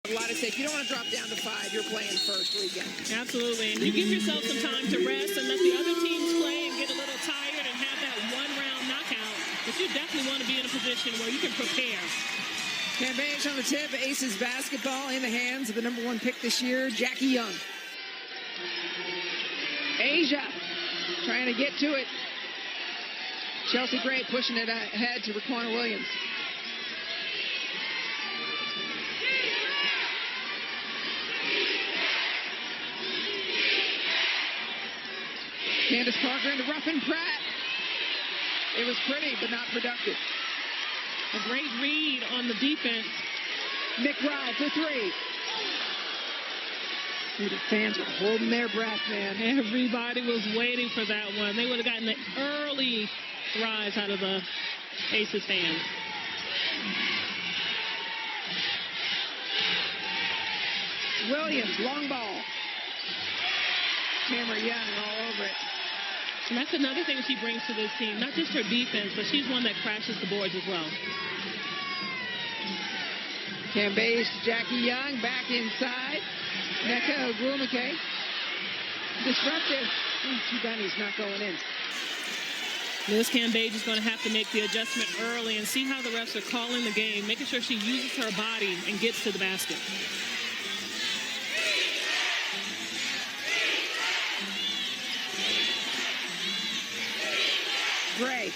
A lot at stake. You don't want to drop down to 5. You're playing first weekend. Absolutely. And you give yourself some time to rest and let the other teams play and get a little tired and have that one-round knockout. But you definitely want to be in a position where you can prepare. Cambage on the tip. Aces basketball in the hands of the #1 pick this year, Jackie Young. Asia trying to get to it. Chelsea Gray pushing it ahead to Raquana Williams. Candace Parker into Ruffin Pratt. It was pretty, but not productive. A great read on the defense. McBride for 3. The fans were holding their breath, man. Everybody was waiting for that one. They would have gotten the early rise out of the Aces fans. Williams, long ball. Tamara Young all over it. And that's another thing she brings to this team. Not just her defense, but she's one that crashes the boards as well. Cambage, Jackie Young back inside. Nneka Ogwumike. Disruptive. Too bad he's not going in. Liz Cambage is going to have to make the adjustment early and see how the refs are calling the game, making sure she uses her body and gets to the basket. Gray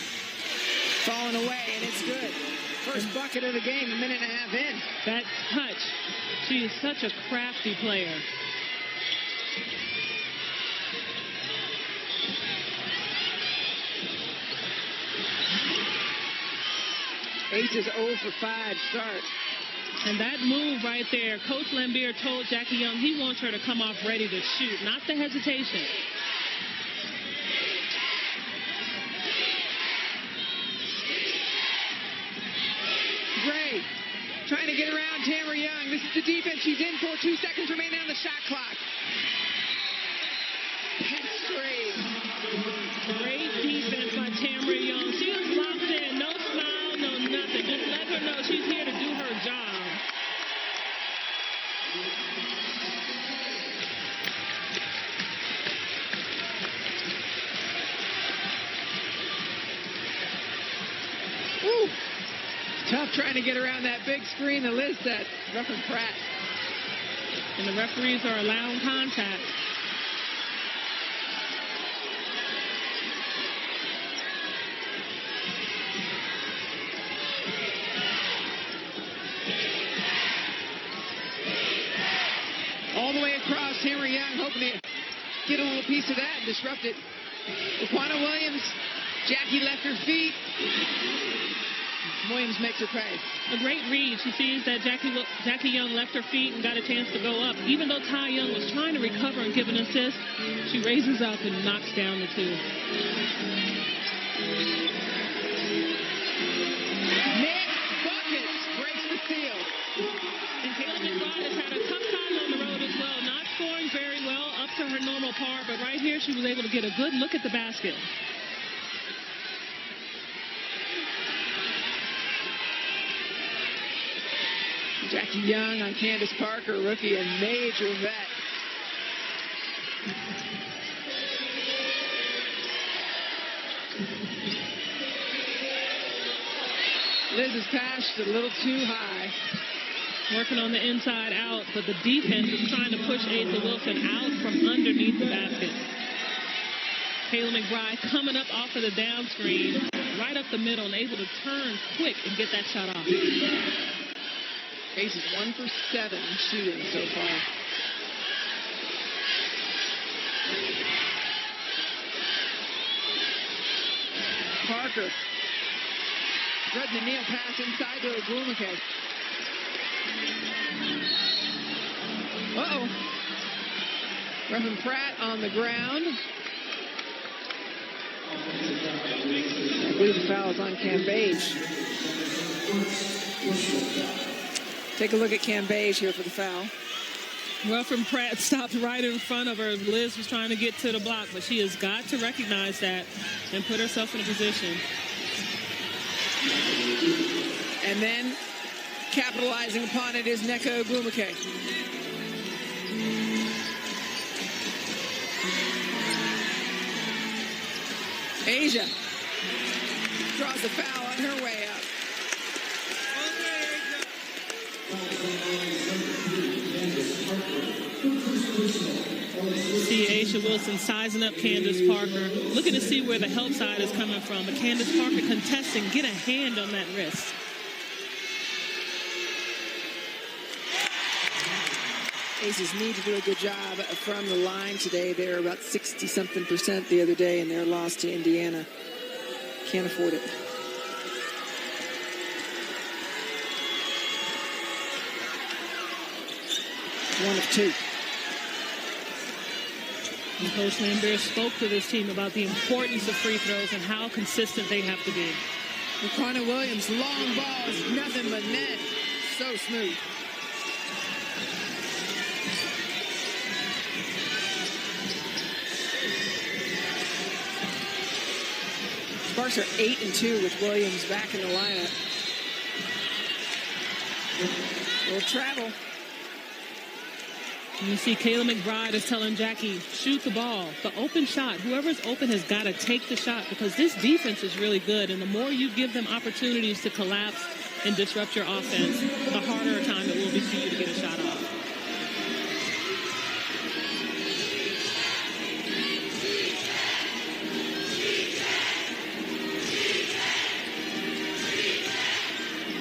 falling away, and it's good. First bucket of the game, a minute and a half in. That touch. She is such a crafty player. Aces 0 for 5 start. And that move right there, Coach Lambier told Jackie Young he wants her to come off ready to shoot, not the hesitation. Gray trying to get around Tamara Young. This is the defense she's in for. 2 seconds remaining on the shot clock. 10 straight. Great defense by Tamara Young. She was locked in. No smile, no nothing. Just let her know she's here to do her job. Woo. Tough trying to get around that big screen that Liz set. Ruffin Pratt. And the referees are allowing contact. All the way across, Tamara Young hoping to get a little piece of that and disrupt it. Raquana Williams, Jackie left her feet. Williams makes her pay. A great read. She sees that Jackie Young left her feet and got a chance to go up. Even though Ty Young was trying to recover and give an assist, she raises up and knocks down the 2. Nick buckets, breaks the seal. And Kayla McBride has had a tough time on the road as well. Not scoring very well up to her normal par, but right here she was able to get a good look at the basket. Jackie Young on Candace Parker, rookie and major vet. Liz's pass a little too high. Working on the inside out, but the defense is trying to push Asa Wilson out from underneath the basket. Kayla McBride coming up off of the down screen, right up the middle, and able to turn quick and get that shot off. Ace is 1 for 7 shooting so far. Parker. Fred Neal pass inside to Ogwumike. Uh-oh. Ruffin Pratt on the ground. I believe the foul is on Cambage. Take a look at Cambage here for the foul. Ruffin Pratt stopped right in front of her. Liz was trying to get to the block, but she has got to recognize that and put herself in a position. And then Capitalizing upon it is Nneka Ogwumike. Asia draws the foul on her way up. See A'ja Wilson sizing up Candace Parker, looking to see where the help side is coming from. But Candace Parker contesting, get a hand on that wrist. Aces need to do a good job from the line today. They were about 60-something% the other day in their loss to Indiana. Can't afford it. One of two. And Coach Laimbeer spoke to this team about the importance of free throws and how consistent they have to be. Riquna Williams, long balls, nothing but net. So smooth. Sparks are 8-2 with Williams back in the lineup. Little travel. You see Kayla McBride is telling Jackie, shoot the ball. The open shot, whoever's open has got to take the shot because this defense is really good. And the more you give them opportunities to collapse and disrupt your offense, the harder a time it will be for you to get a shot off.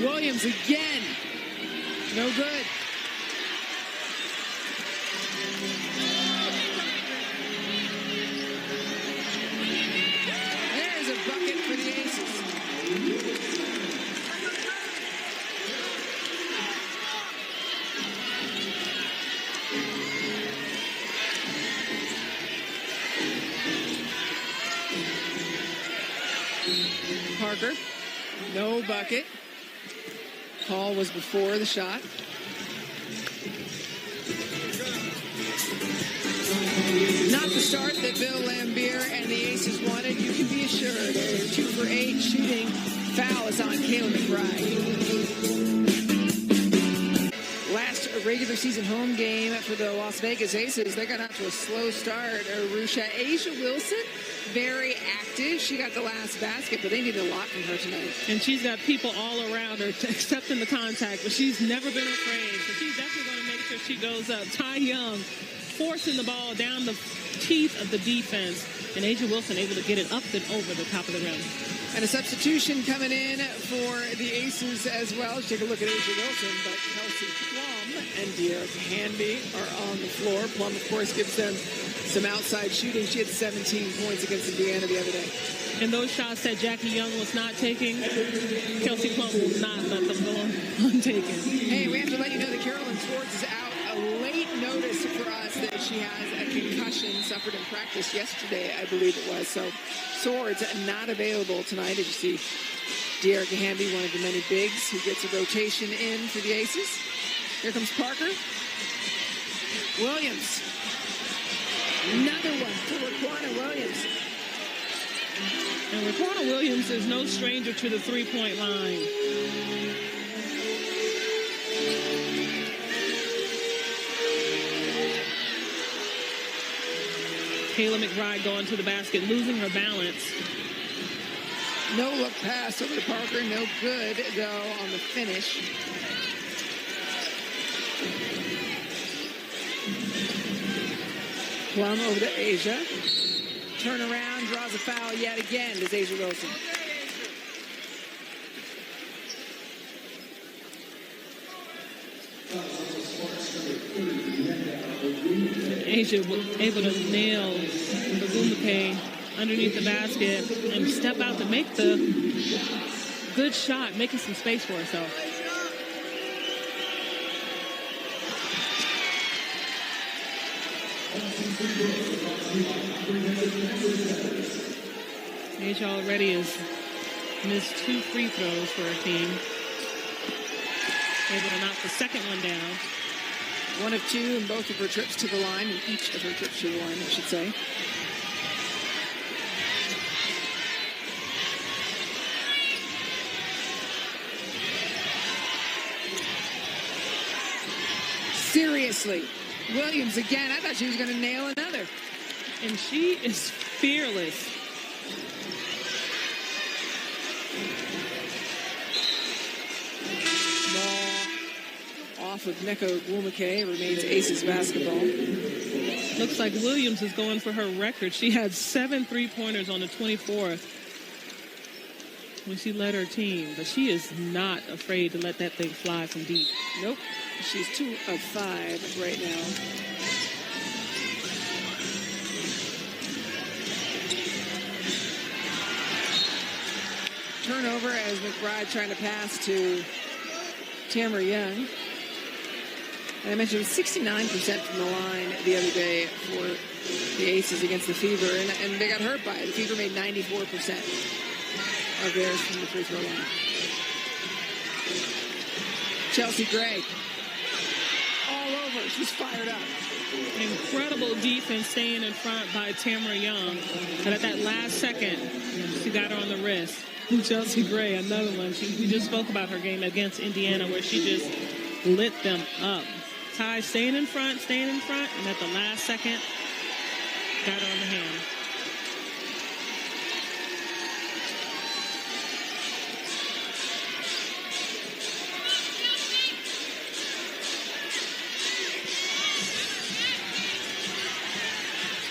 Williams again. No good. There's a bucket for the Aces. Parker. No bucket. Call was before the shot. Not the start that Bill Laimbeer and the Aces wanted. You can be assured a 2 for 8 shooting foul is on Kayla McBride. Last regular season home game for the Las Vegas Aces, they got out to a slow start. Arusha A'ja Wilson, very active. She got the last basket, but they need a lot from her tonight. And she's got people all around her accepting the contact, but she's never been afraid. So she's definitely going to make sure she goes up. Ty Young forcing the ball down the teeth of the defense, and A'ja Wilson able to get it up and over the top of the rim. And a substitution coming in for the Aces as well. Let's take a look at A'ja Wilson, but Kelsey Plum and De'Erica Hanby are on the floor. Plum, of course, gives them some outside shooting. She had 17 points against Indiana the other day. And those shots that Jackie Young was not taking, Kelsey Plum will not let them go untaken. Hey, we have to let you know that Carolyn Swords is out. A late notice for us that she has a concussion suffered in practice yesterday, I believe it was. So Swords not available tonight. As you see, De'Erica Hanby, one of the many bigs who gets a rotation in for the Aces. Here comes Parker. Williams. Another one for Riquna Williams. And Riquna Williams is no stranger to the three-point line. Kayla McBride going to the basket, losing her balance. No look pass over to Parker. No good, though, on the finish. Plum over to A'ja. Turn around, draws a foul yet again. Does A'ja Wilson. A'ja able to nail Ogwumike underneath the basket and step out to make the good shot, making some space for herself. A'ja already has missed 2 free throws for her team. Able to knock the second one down. 1 of 2 in both of her trips to the line, in each of her trips to the line, I should say. Seriously. Williams again. I thought she was going to nail another. And she is fearless. Ball off of Neko Gwumake. Remains Aces basketball. Looks like Williams is going for her record. She had 7 3-pointers on the 24th when she led her team. But she is not afraid to let that thing fly from deep. Nope. She's 2 of 5 right now. Turnover as McBride trying to pass to Tamara Young. And I mentioned 69% from the line the other day for the Aces against the Fever, and they got hurt by it. The Fever made 94% of theirs from the free throw line. Chelsea Gray, all over. She's fired up. Incredible defense staying in front by Tamara Young. And at that last second, she got her on the wrist. Chelsea Gray, another one. We just spoke about her game against Indiana where she just lit them up. Ty staying in front, and at the last second, got her on the hand.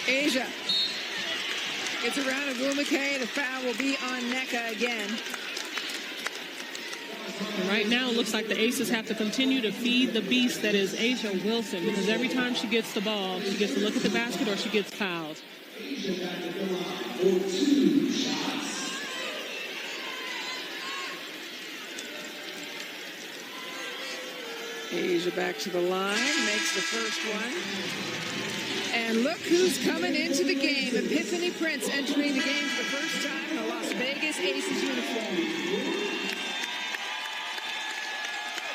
Asia gets around to Gwumake. The foul will be on Nneka again. And right now, it looks like the Aces have to continue to feed the beast that is A'ja Wilson, because every time she gets the ball, she gets to look at the basket or she gets fouled. Asia back to the line, makes the first one. And look who's coming into the game. Epiphany Prince entering the game for the first time in a Las Vegas Aces uniform.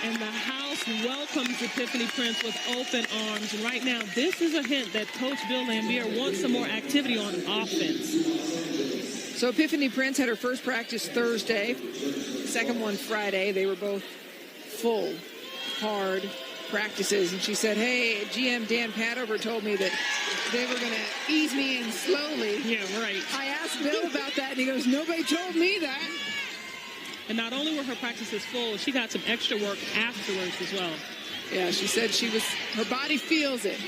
And the house welcomes Epiphany Prince with open arms. And right now, this is a hint that Coach Bill Laimbeer wants some more activity on offense. So Epiphany Prince had her first practice Thursday, second one Friday. They were both full, hard practices. And she said, hey, GM Dan Padover told me that they were going to ease me in slowly. Yeah, right. I asked Bill about that, and he goes, nobody told me that. And not only were her practices full, she got some extra work afterwards as well. Yeah, she said her body feels it.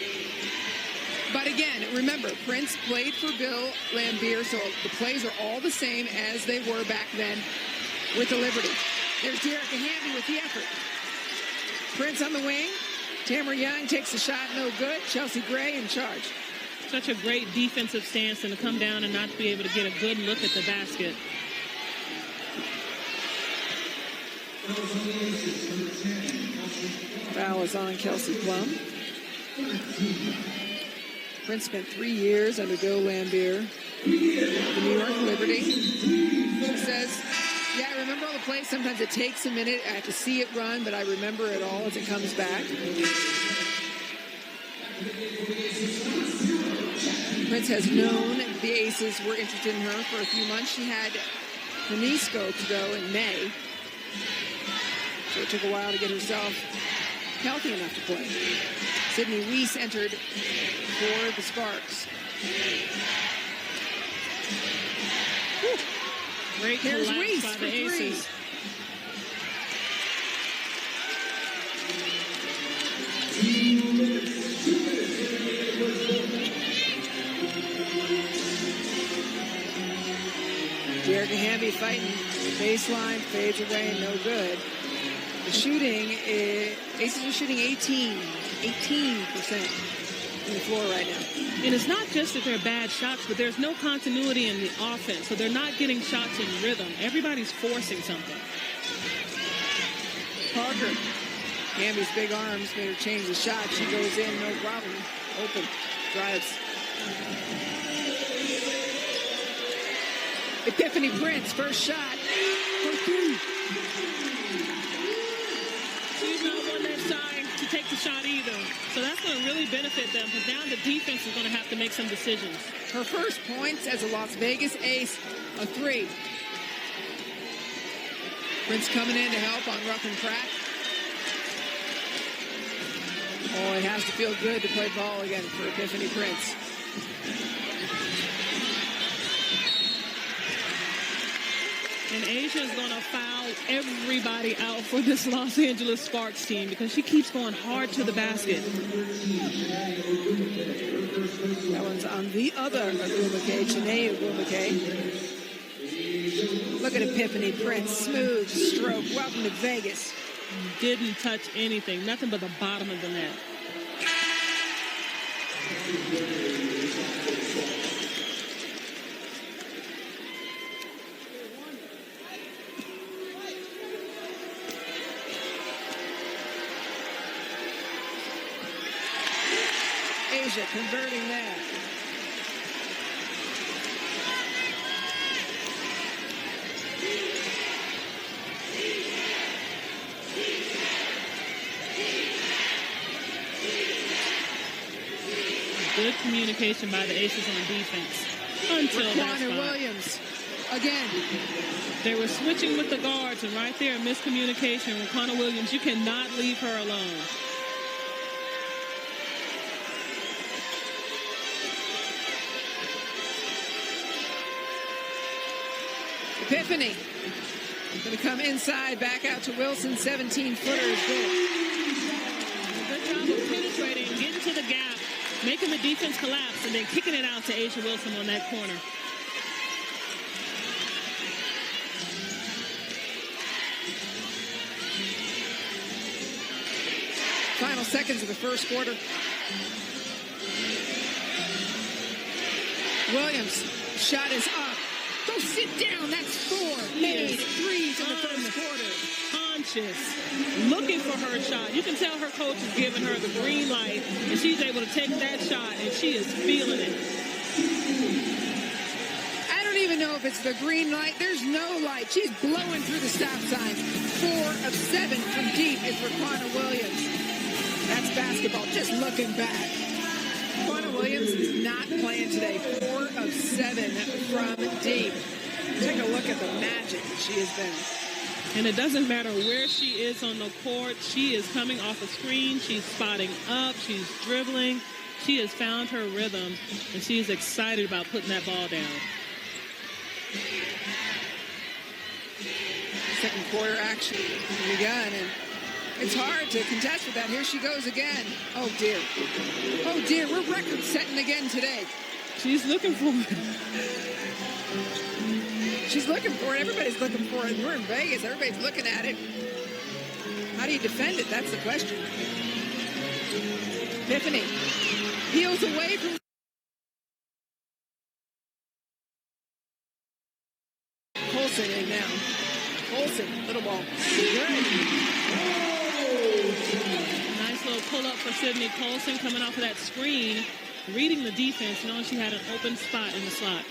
But again, remember, Prince played for Bill Laimbeer, so the plays are all the same as they were back then with the Liberty. There's Dearica Hamby with the effort. Prince on the wing. Tamara Young takes a shot, no good. Chelsea Gray in charge. Such a great defensive stance, and to come down and not to be able to get a good look at the basket. Foul is on Kelsey Plum. Prince spent 3 years under Bill Laimbeer, the New York Liberty. She says, yeah, I remember all the plays. Sometimes it takes a minute. I have to see it run, but I remember it all as it comes back. Prince has known the Aces were interested in her for a few months. She had her knee scoped, though, in May. So it took a while to get herself healthy enough to play. Sydney Weiss entered for the Sparks. Whew. Great Here's collapse Weiss by for the three. Aces. Dearica Hamby fighting baseline, fades away, no good. The shooting, Aces are shooting 18% from the floor right now. And it's not just that they're bad shots, but there's no continuity in the offense. So they're not getting shots in rhythm. Everybody's forcing something. Parker, Hamby's big arms made her change the shot. She goes in, no problem. Open, drives. Epiphany Prince, first shot for three. She's not one that's trying to take the shot either. So that's going to really benefit them, because now the defense is going to have to make some decisions. Her first points as a Las Vegas Ace, a three. Prince coming in to help on Ruffin Pratt. Oh, it has to feel good to play ball again for Epiphany Prince. And Asia is going to foul everybody out for this Los Angeles Sparks team because she keeps going hard to the basket. That one's on the other Agumake, Janae Agumake. Look at Epiphany Prince, smooth stroke. Welcome to Vegas. Didn't touch anything, nothing but the bottom of the net. Asia converting that. Good communication by the Aces on defense until that spot. Williams again. They were switching with the guards, and right there, miscommunication. Raquana Williams, you cannot leave her alone. Epiphany going to come inside, back out to Wilson. 17-footer is good. Good job of penetrating, getting to the gap, making the defense collapse, and then kicking it out to A'ja Wilson on that corner. Final seconds of the first quarter. Williams, shot is up. Go sit down. That's 4 made threes in the first quarter. Conscious, looking for her shot. You can tell her coach is giving her the green light, and she's able to take that shot, and she is feeling it. I don't even know if it's the green light. There's no light. She's blowing through the stop sign. 4 of 7 from deep is Raquana Williams. That's basketball. Just looking back. Raquana Williams is not playing today. 4 of 7 from deep. Take a look at the magic that she has been. And it doesn't matter where she is on the court. She is coming off a screen. She's spotting up. She's dribbling. She has found her rhythm, and she is excited about putting that ball down. Second quarter action begun, and it's hard to contest with that. Here she goes again. Oh, dear. Oh, dear. We're record setting again today. She's looking for it. She's looking for it. Everybody's looking for it. We're in Vegas. Everybody's looking at it. How do you defend it? That's the question. Epiphany peels away from Colson in now. Colson, little ball. Good. Nice little pull-up for Sydney Colson coming off of that screen, reading the defense, knowing she had an open spot in the slot.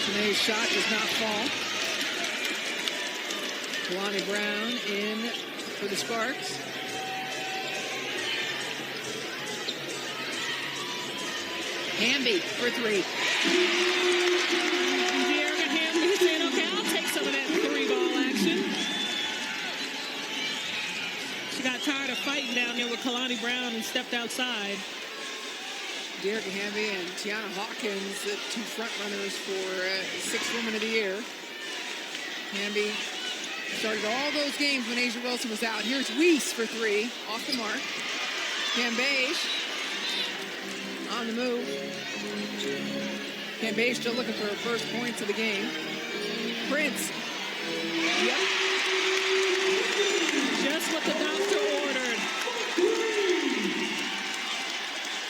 Today's shot does not fall. Kalani Brown in for the Sparks. Hamby for 3. De'Arica Hamby saying, okay, I'll take some of that 3-ball action. She got tired of fighting down there with Kalani Brown and stepped outside. De'Arica Hamby and Tiana Hawkins, the 2 front runners for 6th Woman of the Year. Hamby started all those games when A'ja Wilson was out. Here's Weiss for 3, off the mark. Cambage on the move. Cambage still looking for her first points of the game. Prince. Yep. Just what the doctor ordered.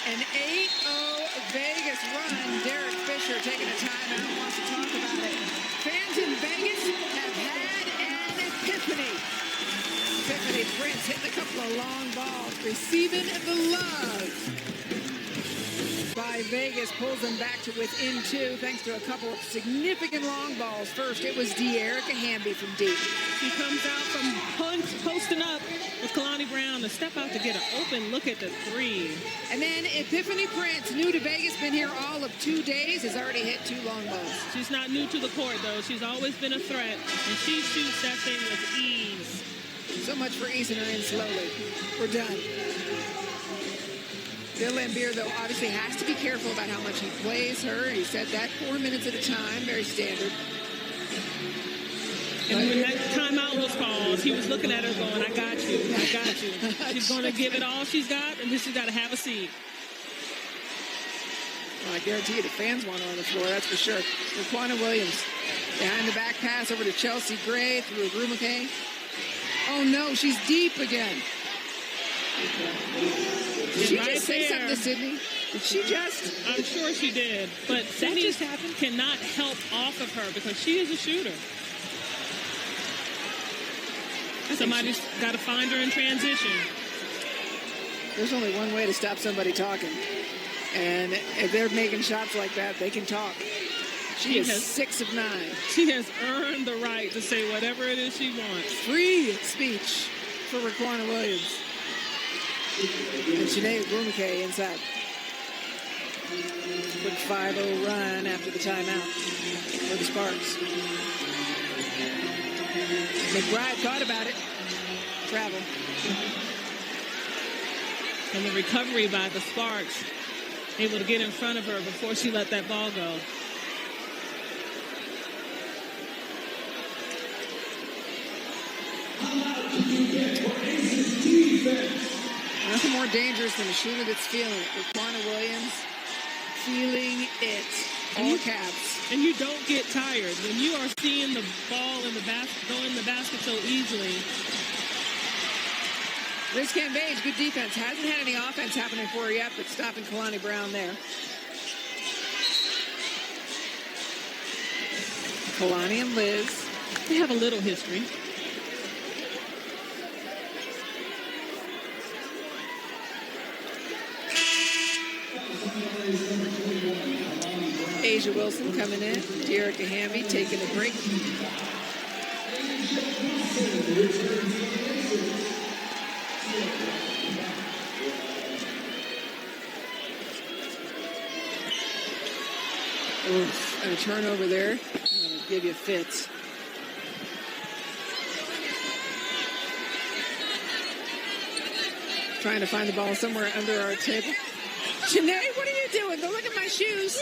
An 8-0 Vegas run. Derek Fisher taking a timeout, wants to talk about it. Fans in Vegas have had an epiphany. Epiphany Prince hitting a couple of long balls, receiving the love by by Vegas pulls them back to within 2 thanks to a couple of significant long balls. First, it was De'Erica Hamby from deep. She comes out from posting up with Kalani Brown to step out to get an open look at the 3. And then Epiphany Prince, new to Vegas, been here all of 2 days, has already hit 2 long balls. She's not new to the court, though. She's always been a threat, and she shoots that thing with ease. So much for easing her in slowly. We're done. Bill Laimbeer, though, obviously has to be careful about how much he plays her. He said that 4 minutes at a time, very standard. And when that timeout was called, he was looking at her going, I got you, I got you. She's going to give it all she's got, and then she's got to have a seat. Well, I guarantee you the fans want her on the floor, that's for sure. Raquana Williams, behind the back pass over to Chelsea Gray through Agumike. Oh, no, she's deep again. Did she just say something to Sydney? Did she just? I'm sure she did. But Sydney cannot help off of her because she is a shooter. Somebody's got to find her in transition. There's only one way to stop somebody talking. And if they're making shots like that, they can talk. She is 6 of 9. She has earned the right to say whatever it is she wants. Free speech for Raquana Williams. And Chiney Agumike inside. Quick 5-0 run after the timeout for the Sparks. McBride thought about it. Travel. And the recovery by the Sparks, able to get in front of her before she let that ball go. Nothing more dangerous than a shooter that's feeling it. Raquana Williams feeling it. All caps. And you don't get tired. When you are seeing the ball in the basket, go in the basket so easily. Liz Cambage, good defense. Hasn't had any offense happening for her yet, but stopping Kalani Brown there. Kalani and Liz. They have a little history. A'ja Wilson coming in. De'Erica Hamby taking a break. Oof, and a turnover there. Give you fits. Trying to find the ball somewhere under our table. Chiney, what are you doing? Don't look at my shoes.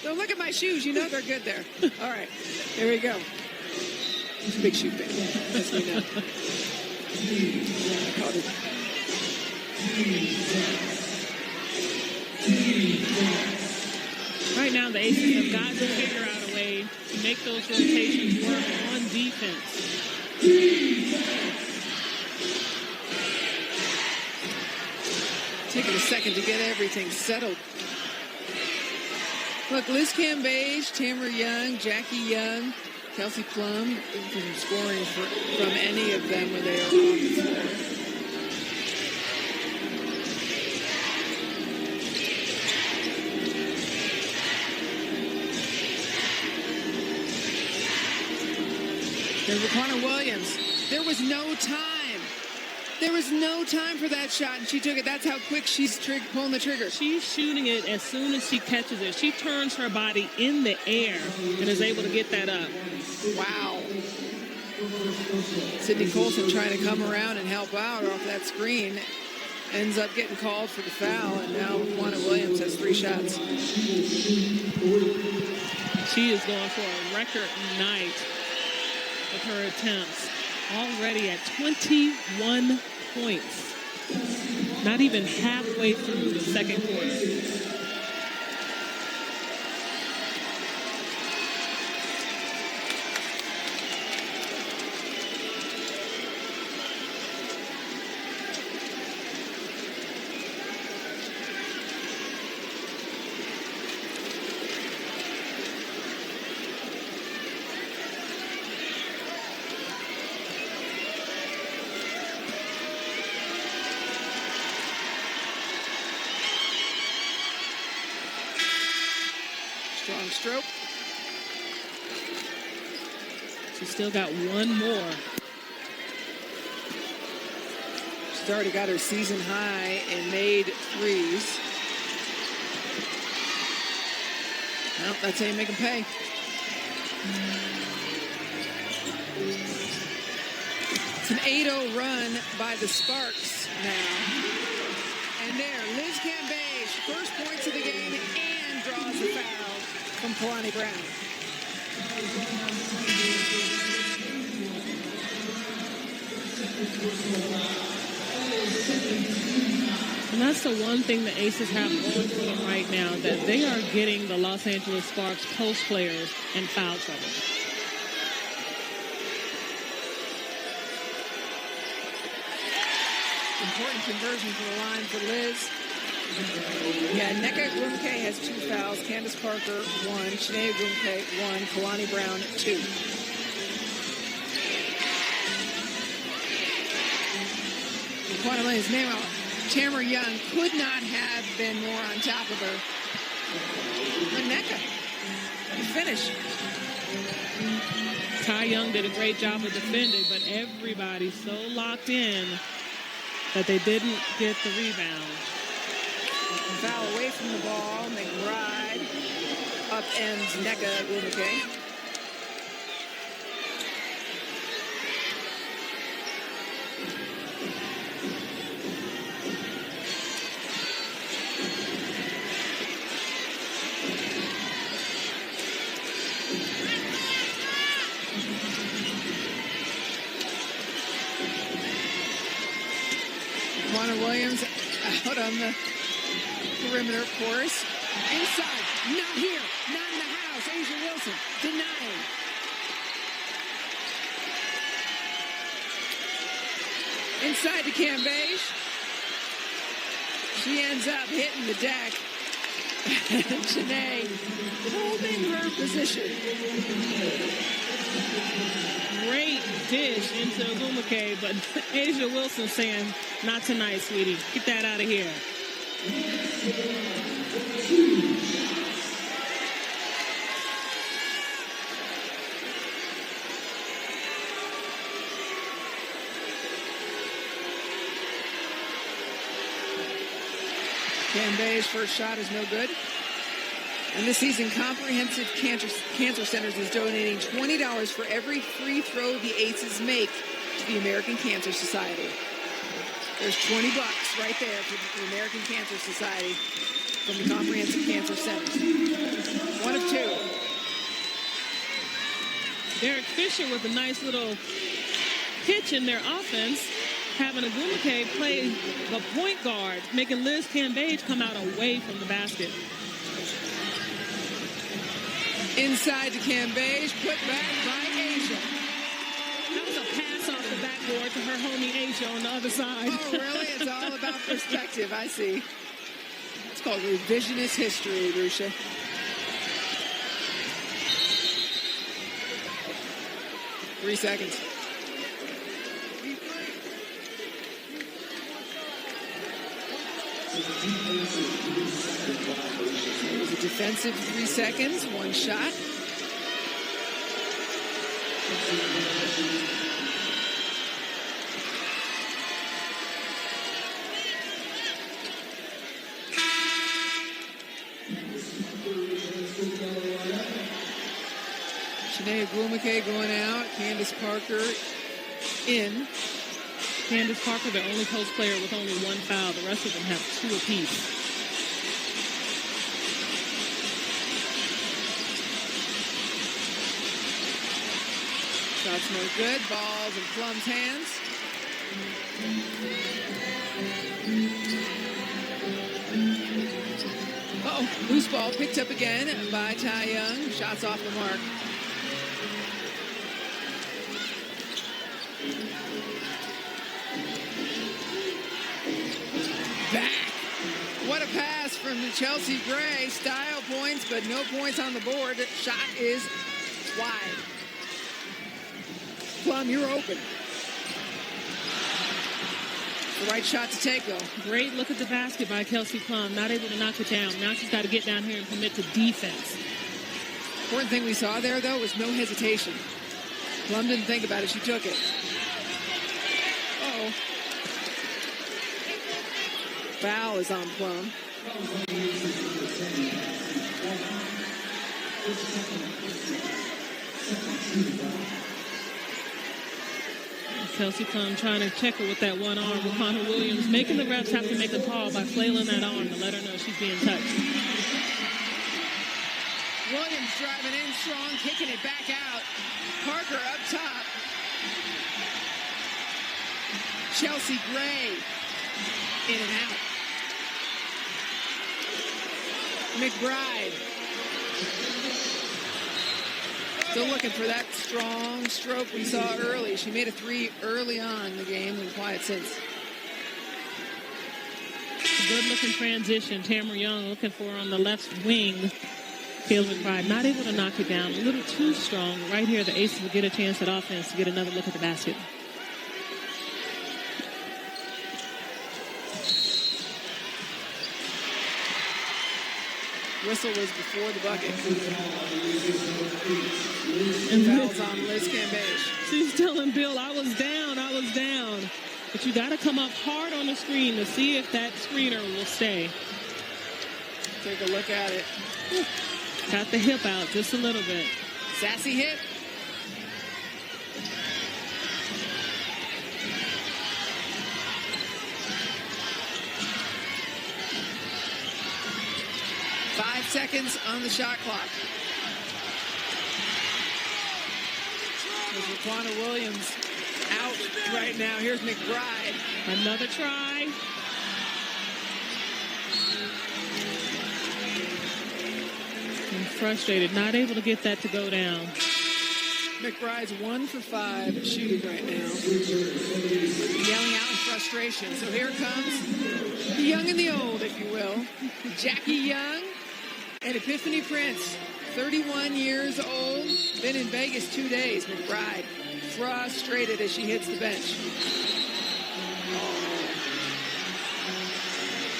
Don't look at my shoes. You know they're good there. All right. There we go. It's a big shoe fan. Yes, we know. Caught it. Right now, the Aces have got to figure out a way to make those rotations work on defense. Taking a second to get everything settled. Look, Liz Cambage, Tamara Young, Jackie Young, Kelsey Plum, from scoring from any of them when they are on the floor. There's Raquana Williams. There was no time. There was no time for that shot, and she took it. That's how quick she's pulling the trigger. She's shooting it as soon as she catches it. She turns her body in the air and is able to get that up. Wow. Sydney Colson trying to come around and help out off that screen. Ends up getting called for the foul, and now Raquana Williams has 3 shots. She is going for a record night with her attempts. Already at 21 points. Not even halfway through the second quarter. stroke. She's still got one more. She's already got her season high in made threes. Well, that's how you make them pay. It's an 8-0 run by the Sparks now. And there, Liz Cambage, first points of the game and draws the foul from Kalani Brown. And that's the one thing the Aces have going for them right now, that they are getting the Los Angeles Sparks post players in foul trouble. Important conversion to the line for Liz. Yeah, Nneka Ogwumike has 2 fouls. Candace Parker, 1. Chiney Ogwumike, 1. Kalani Brown, 2. Quantum Lane's name out. Tamara Young could not have been more on top of her. But Nneka, the finish. Ty Young did a great job of defending, but everybody's so locked in that they didn't get the rebound. Foul away from the ball. McBride upends Nneka Ogwumike. Williams out on the perimeter, of course. Inside, not here, not in the house. Asia Wilson denying. Inside to Cambage. She ends up hitting the deck. Chiney holding her position. Great dish into Ogwumike, but Asia Wilson saying, not tonight, sweetie. Get that out of here. Cambage's first shot is no good. And this season, Comprehensive Cancer Centers is donating $20 for every free throw the Aces make to the American Cancer Society. There's $20 right there for the American Cancer Society from the Comprehensive Cancer Centers. 1 of 2. Derek Fisher with a nice little pitch in their offense, having Ogwumike play the point guard, making Liz Cambage come out away from the basket. Inside to Cambage, put back by Asia. That was a pass off the backboard to her homie Asia on the other side. Oh, really? It's all about perspective. I see. It's called revisionist history, Rusha. Three seconds. It was a defensive 3 seconds, 1 shot. Chiney Ogwumike going out. Candace Parker in. Candace Parker, the only post player with only 1 foul. The rest of them have 2 apiece. Shot's no good. Ball's in Plum's hands. Uh-oh. Loose ball picked up again by Ty Young. Shots off the mark. Back. What a pass from Chelsea Gray. Style points, but no points on the board. Shot is wide. Plum, you're open. The right shot to take, though. Great look at the basket by Kelsey Plum. Not able to knock it down. Now she's got to get down here and commit to defense. Important thing we saw there, though, was no hesitation. Plum didn't think about it. She took it. Uh-oh. Foul is on Plum. Kelsey Plum trying to check her with that one arm. Raquana Williams making the refs have to make a call by flailing that arm to let her know she's being touched. Williams driving in strong, kicking it back out. Parker up top. Chelsea Gray in and out. McBride still looking for that strong stroke we saw early. She made a three early on in the game and quiet since. Good looking transition. Tamara Young looking for her on the left wing. Kayla McBride not able to knock it down. A little too strong. Right here, the Aces will get a chance at offense to get another look at the basket. Whistle was before the bucket. And fouls on Liz Cambage. She's telling Bill, I was down. But you got to come up hard on the screen to see if that screener will stay. Take a look at it. Got the hip out just a little bit. Sassy hip. Seconds on the shot clock. There's Raquana Williams out right now. Here's McBride. Another try. And frustrated, not able to get that to go down. McBride's 1 for 5 shooting right now. Yelling out in frustration. So here comes the young and the old, if you will. Jackie Young and Epiphany Prince, 31 years old, been in Vegas 2 days. McBride frustrated as she hits the bench. Oh.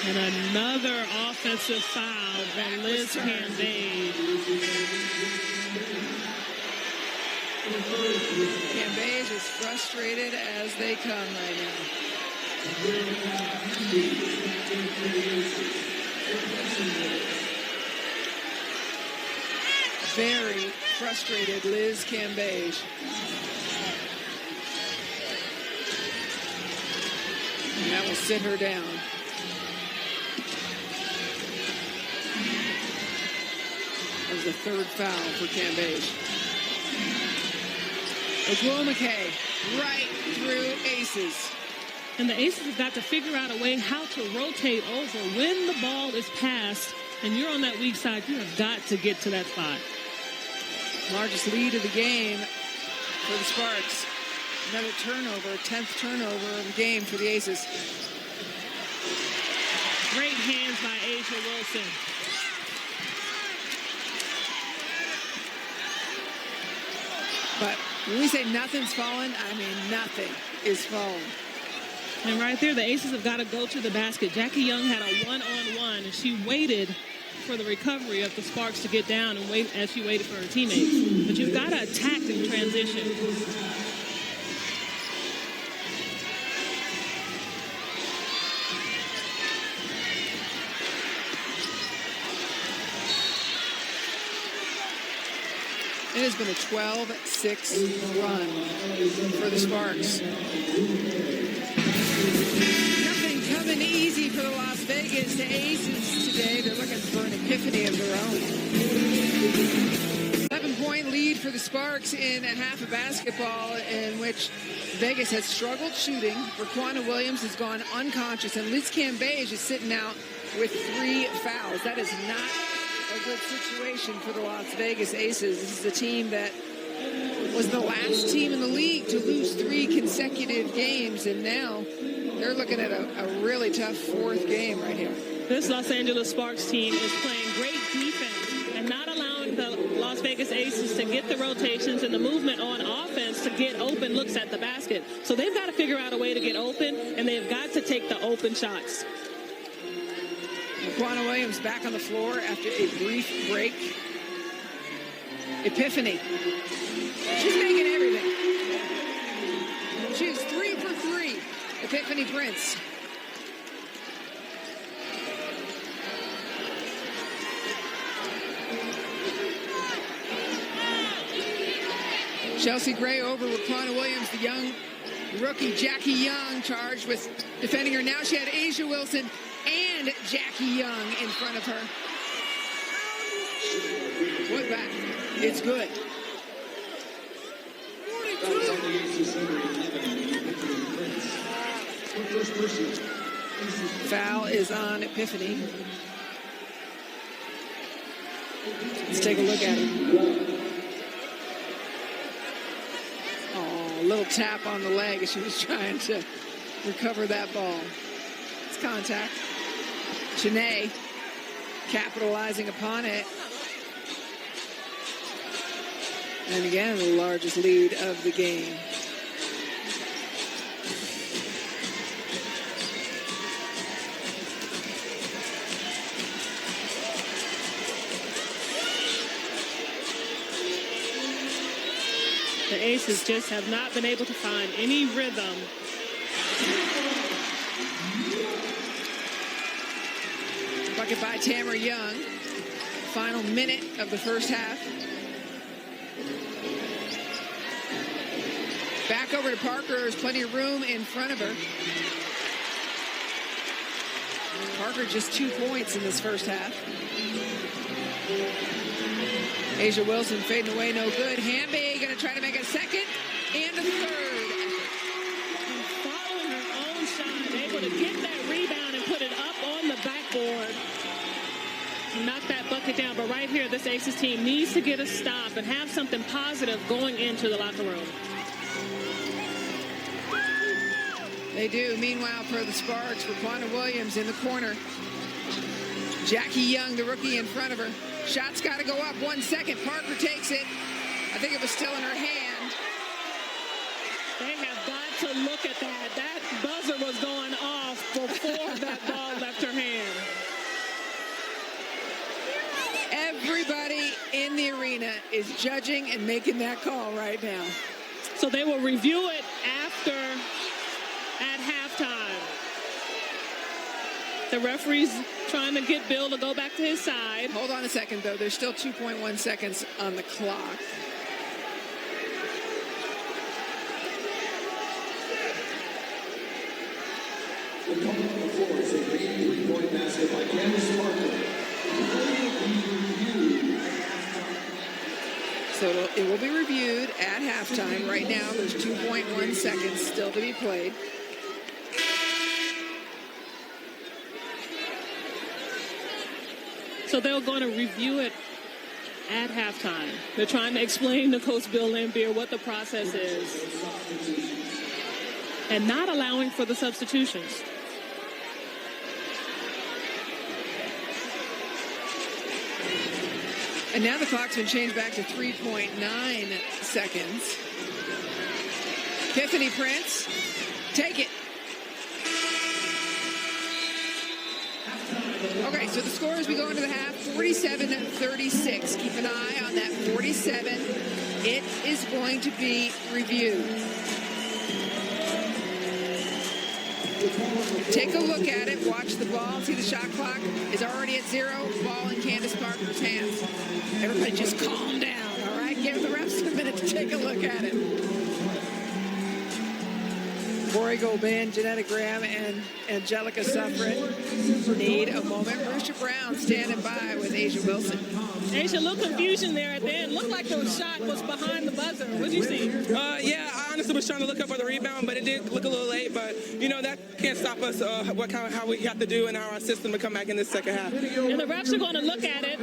And another offensive foul by Liz Cambage. Cambage is frustrated as they come right now. Very frustrated Liz Cambage. And that will sit her down. That was the third foul for Cambage. Ogwumike right through Aces. And the Aces have got to figure out a way how to rotate over when the ball is passed and you're on that weak side. You have got to get to that spot. Largest lead of the game for the Sparks. Another turnover, 10th turnover of the game for the Aces. Great hands by Asia Wilson. But when we say nothing's fallen, I mean nothing is fallen. And right there, the Aces have got to go to the basket. Jackie Young had a one-on-one, and she waited for the recovery of the Sparks to get down and wait as she waited for her teammates. But you've got to attack in transition. It has been a 12-6 run for the Sparks. Nothing coming easy for the Las Vegas Aces today. They're looking for an epiphany of their own. 11-point lead for the Sparks in a half of basketball in which Vegas has struggled shooting. Raquana Williams has gone unconscious, and Liz Cambage is sitting out with 3 fouls. That is not a good situation for the Las Vegas Aces. This is a team that was the last team in the league to lose 3 consecutive games, and now they're looking at a really tough 4th game right here. This Los Angeles Sparks team is playing great defense and not allowing the Las Vegas Aces to get the rotations and the movement on offense to get open looks at the basket. So they've got to figure out a way to get open, and they've got to take the open shots. Raquana Williams back on the floor after a brief break. Epiphany. She's making everything. She's 3 for 3. Epiphany Prince. Chelsea Gray over Raquana Williams, the young rookie Jackie Young charged with defending her. Now she had A'ja Wilson and Jackie Young in front of her. What back? It's good. Foul is on Epiphany. Let's take a look at it. Oh, a little tap on the leg as she was trying to recover that ball. It's contact. Chiney capitalizing upon it. And again, the largest lead of the game. The Aces just have not been able to find any rhythm. Bucket by Tamara Young. Final minute of the first half. Back over to Parker. There's plenty of room in front of her. Parker just 2 points in this first half. A'ja Wilson fading away, no good. Hamby going to try to make a second and a third. And following her own shot, able to get that rebound and put it up on the backboard. Knock that bucket down. But right here, this Aces team needs to get a stop and have something positive going into the locker room. They do. Meanwhile, for the Sparks, Raquana Williams in the corner. Jackie Young, the rookie, in front of her. Shot's got to go up. 1 second. Parker takes it. I think it was still in her hand. They have got to look at that. That buzzer was going off before that ball left her hand. Everybody in the arena is judging and making that call right now. So they will review it after at halftime. The referee's trying to get Bill to go back to his side. Hold on a second, though. There's still 2.1 seconds on the clock. The call on the floor is a main three-point basket by Candace Parker. So it will be reviewed at halftime. Right now, there's 2.1 seconds still to be played. So they're going to review it at halftime. They're trying to explain to Coach Bill Laimbeer what the process is. And not allowing for the substitutions. And now the clock's been changed back to 3.9 seconds. Epiphany Prince, take it. Okay, so the score as we go into the half, 47-36. Keep an eye on that 47. It is going to be reviewed. Take a look at it, watch the ball, see the shot clock is already at 0. Ball in Candace Parker's hands. Everybody just calm down, all right? Give the refs a minute to take a look at it. Corey Goban, Janetta Graham, and Angelica Suffren need a moment. Brewster Brown standing by with A'ja Wilson. A'ja, a little confusion there at the end. Looked like the shot was behind the buzzer. What did you see? Yeah, I honestly was trying to look up for the rebound, but it did look a little late. But, you know, that can't stop us how we have to do in our system to come back in this second half. And the refs are going to look at it.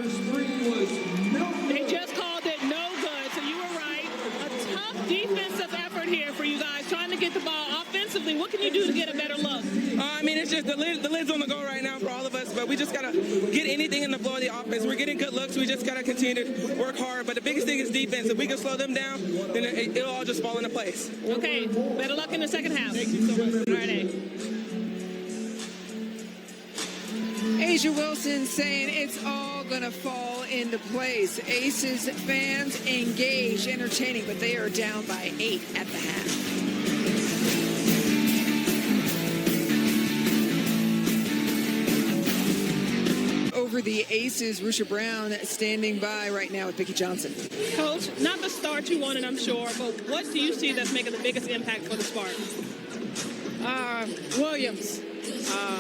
They just called it no good, so you were right. A tough defensive effort here for you guys, trying to get the ball offensively. What can you do to get a better look? I mean, it's just the lid's on the go right now for all of us, but we just got to get anything in the flow of the offense. We're getting good looks. We just got to continue to work hard. But the biggest thing is defense. If we can slow them down, then it'll all just fall into place. Okay, better luck in the second half. Thank you so much. All right, A'ja Wilson saying it's all going to fall into place. Aces fans engaged, entertaining, but they are down by 8 at the half. Over the Aces, Rusha Brown standing by right now with Vicki Johnson. Coach, not the start you wanted, I'm sure, but what do you see that's making the biggest impact for the Spartans? Williams.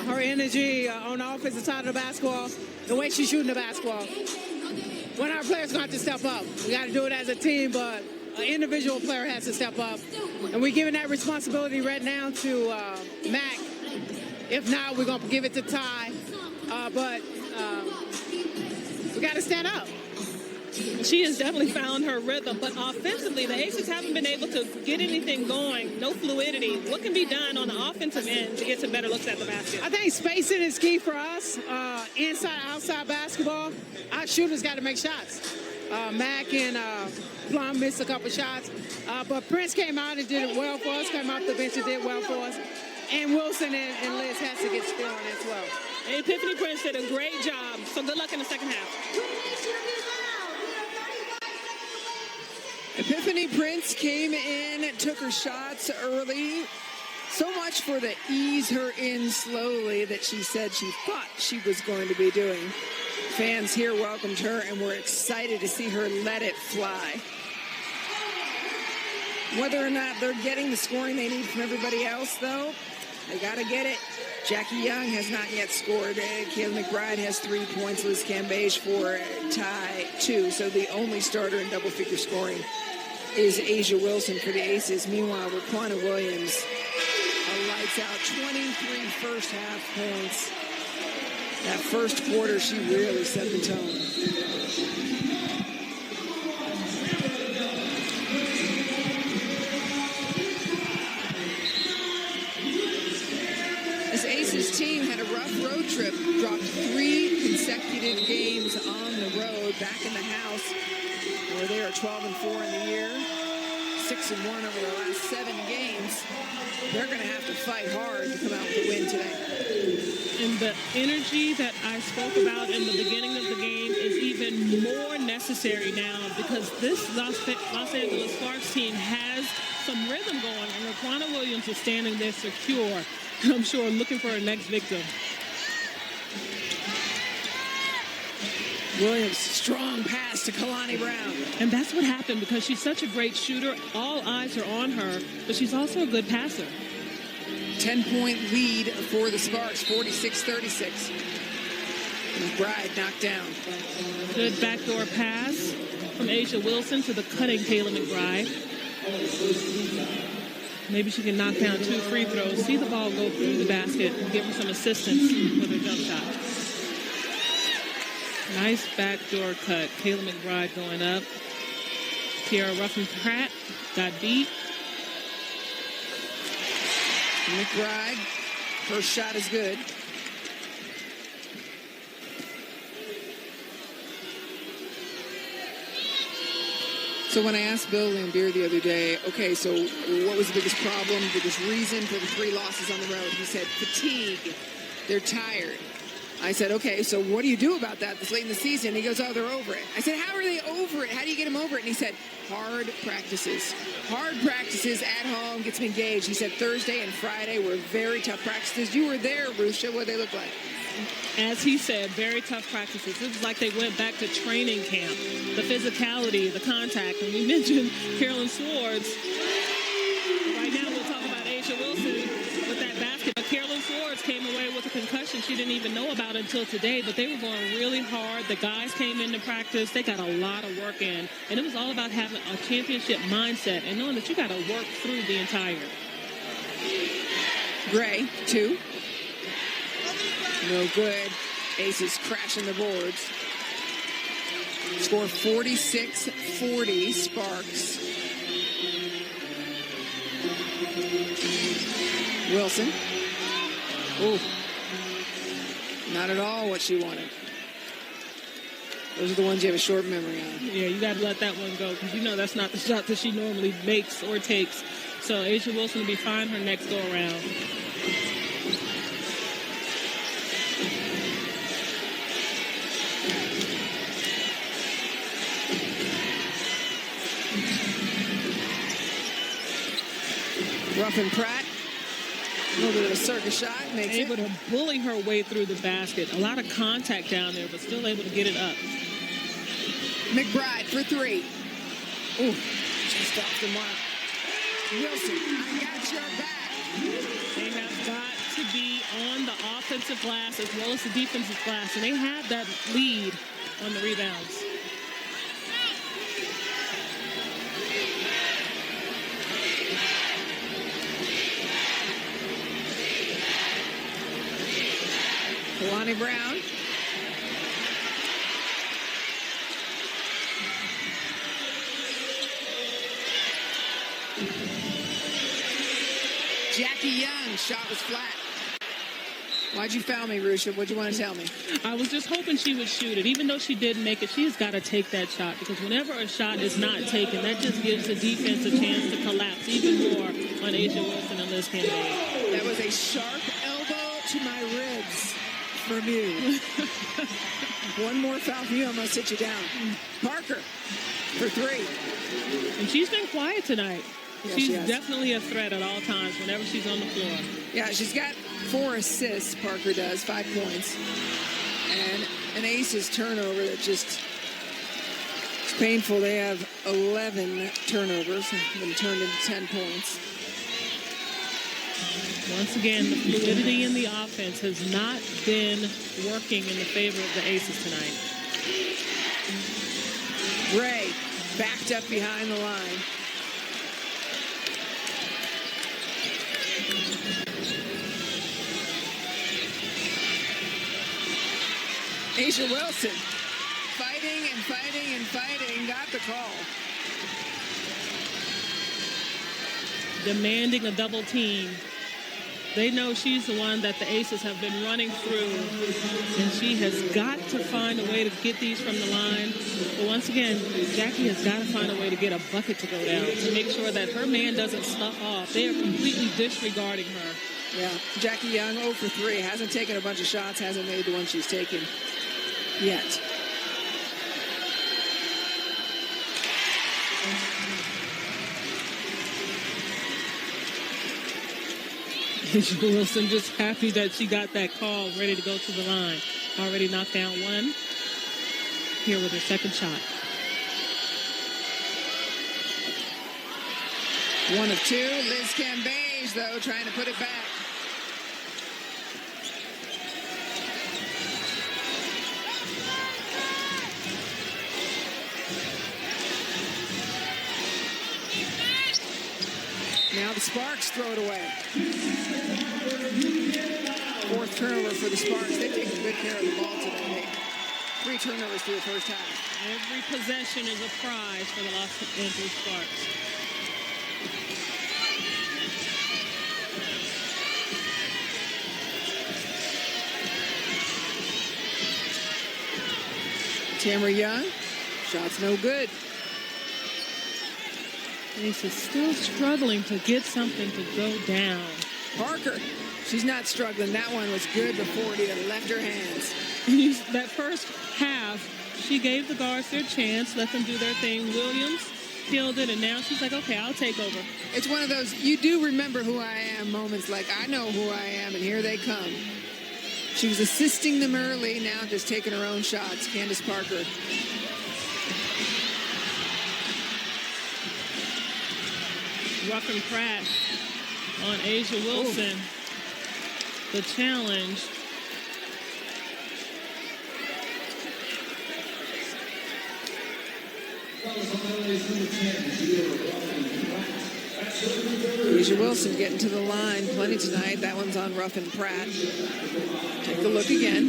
Her energy on the offensive side of the basketball, the way she's shooting the basketball. One of our players going to have to step up. We got to do it as a team, but an individual player has to step up. And we're giving that responsibility right now to Mac. If not, we're going to give it to Ty. But we got to stand up. She has definitely found her rhythm, but offensively, the Aces haven't been able to get anything going, no fluidity. What can be done on the offensive end to get some better looks at the basket? I think spacing is key for us. Inside, outside basketball, our shooters got to make shots. Mac and Plum missed a couple shots, but Prince came out and did it well for us, came off the bench and did well for us. And Wilson and Liz has to get scoring as well. And Epiphany Prince did a great job, so good luck in the second half. Epiphany Prince came in, took her shots early. So much for the ease her in slowly that she said she thought she was going to be doing. Fans here welcomed her and were excited to see her let it fly. Whether or not they're getting the scoring they need from everybody else, though, they got to get it. Jackie Young has not yet scored. Kayla McBride has 3 points. Liz Cambage for tie 2. So the only starter in double-figure scoring is Asia Wilson for the Aces. Meanwhile, Raquana Williams lights out 23 first half points. That first quarter, she really set the tone. This Aces team had a rough road trip, dropped 3 consecutive games on the road, back in the house, where they are 12-4 in the year, 6-1 over the last 7 games. They're going to have to fight hard to come out with a win today. And the energy that I spoke about in the beginning of the game is even more necessary now because this Los Angeles Sparks team has some rhythm going, and Raquana Williams is standing there secure, and I'm sure looking for her next victim. Williams, strong pass to Kalani Brown. And that's what happened because she's such a great shooter. All eyes are on her, but she's also a good passer. 10-point lead for the Sparks, 46-36. McBride knocked down. Good backdoor pass from Asia Wilson to the cutting Kayla McBride. Maybe she can knock down 2 free throws, see the ball go through the basket, and give her some assistance with her jump shot. Nice backdoor cut. Kayla McBride going up. Kiara Ruffin-Pratt got beat. McBride, first shot is good. So when I asked Bill Lambier the other day, okay, so what was the biggest problem, biggest reason for the 3 losses on the road? He said fatigue. They're tired. I said, okay, so what do you do about that this late in the season? He goes, oh, they're over it. I said, how are they over it? How do you get them over it? And he said, hard practices. Hard practices at home, gets them engaged. He said Thursday and Friday were very tough practices. You were there, Rusha. What did they look like? As he said, very tough practices. It was like they went back to training camp. The physicality, the contact. And we mentioned Carolyn Swords. Right now we'll talk about Asia Wilson with that basket. But Carolyn Swords came away with a concussion she didn't even know about until today. But they were going really hard. The guys came into practice. They got a lot of work in. And it was all about having a championship mindset and knowing that you got to work through the entire. Gray, 2. No good. Aces crashing the boards. Score 46-40, Sparks. Wilson. Ooh. Not at all what she wanted. Those are the ones you have a short memory on. Yeah, you got to let that one go because you know that's not the shot that she normally makes or takes. So Asia Wilson will be fine her next go around. Ruffin Pratt. A little bit of a circus shot. Makes Able it. to bully her way through the basket. A lot of contact down there, but still able to get it up. McBride for three. Ooh, just off the mark. Wilson, I got your back. They have got to be on the offensive glass as well as the defensive glass, and they have that lead on the rebounds. Kalani Brown. Jackie Young, shot was flat. Why'd you foul me, Rusha? What'd you want to tell me? I was just hoping she would shoot it. Even though she didn't make it, she's got to take that shot, because whenever a shot is not taken, that just gives the defense a chance to collapse even more on A'ja Wilson and Liz Cambage. That was a sharp elbow to my ribs from you. One more foul from you, I'm going to sit you down. Parker for three. And she's been quiet tonight. Yeah, She's she has. definitely a threat at all times whenever she's on the floor. Yeah, she's got 4 assists, Parker does, 5 points. And an Aces turnover that just, it's painful. They have 11 turnovers, been turned into 10 points. Once again, the fluidity in the offense has not been working in the favor of the Aces tonight. Ray backed up behind the line. A'ja Wilson fighting and fighting and fighting, got the call. Demanding a double team. They know she's the one that the Aces have been running through, and she has got to find a way to get these from the line. But once again, Jackie has got to find a way to get a bucket to go down to make sure that her man doesn't slough off. They are completely disregarding her. Yeah, Jackie Young 0 for 3, hasn't taken a bunch of shots, hasn't made the one she's taken yet. A'ja Wilson just happy that she got that call, ready to go to the line. Already knocked down one. Here with her second shot. 1 of 2. Liz Cambage, though, trying to put it back. Now the Sparks throw it away. 4th turnover for the Sparks. They've taken good care of the ball today. 3 turnovers through the first half. Every possession is a prize for the Los Angeles Sparks. Tamara Young, shot's no good. Aces still struggling to get something to go down. Parker, she's not struggling. That one was good before it even left her hands. That first half, she gave the guards their chance, let them do their thing. Williams killed it, and now she's like, okay, I'll take over. It's one of those, you do remember who I am moments, like, I know who I am, and here they come. She was assisting them early, now just taking her own shots. Candace Parker. Ruffin Pratt on A'ja Wilson. Ooh. The challenge. A'ja Wilson getting to the line plenty tonight. That one's on Ruffin Pratt. Take a look again.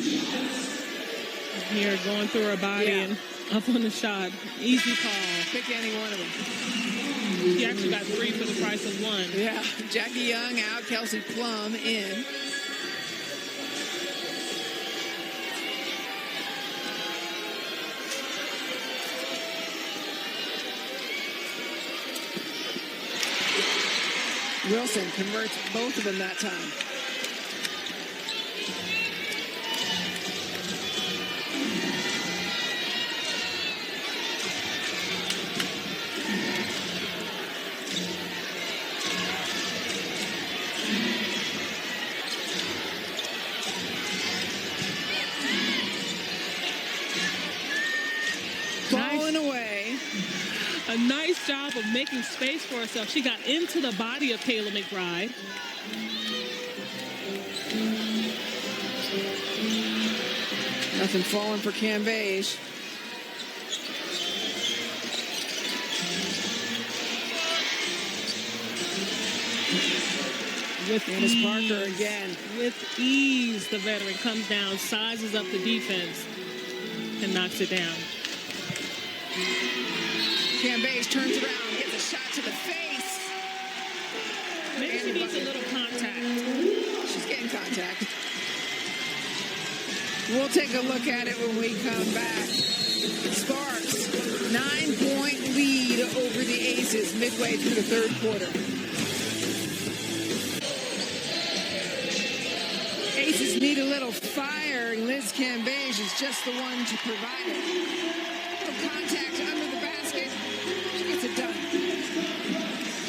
Here going through her body and up on the shot. Easy call. Pick any one of them. She actually got 3 for the price of 1. Yeah. Jackie Young out. Kelsey Plum in. Wilson converts both of them that time. nice job of making space for herself. She got into the body of Kayla McBride. Nothing falling for Cambage. With Candace ease, Parker again. With ease, the veteran comes down, sizes up the defense, and knocks it down. Cambage turns around, gets a shot to the face. Maybe she needs a little contact. She's getting contact. We'll take a look at it when we come back. Sparks, 9-point lead over the Aces midway through the third quarter. Aces need a little fire, and Liz Cambage is just the one to provide it. No contact under the basket. She gets it done.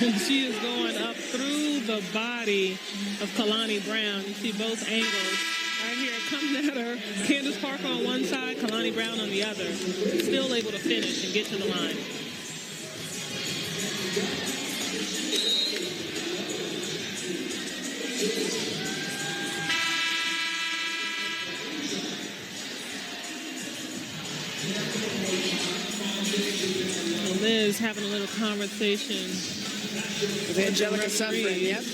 And she is going up through the body of Kalani Brown. You see both angles. Right here, coming at her. Candace Parker on one side, Kalani Brown on the other. Still able to finish and get to the line. And Liz having a little conversation with Angelica Sundgren. Yep.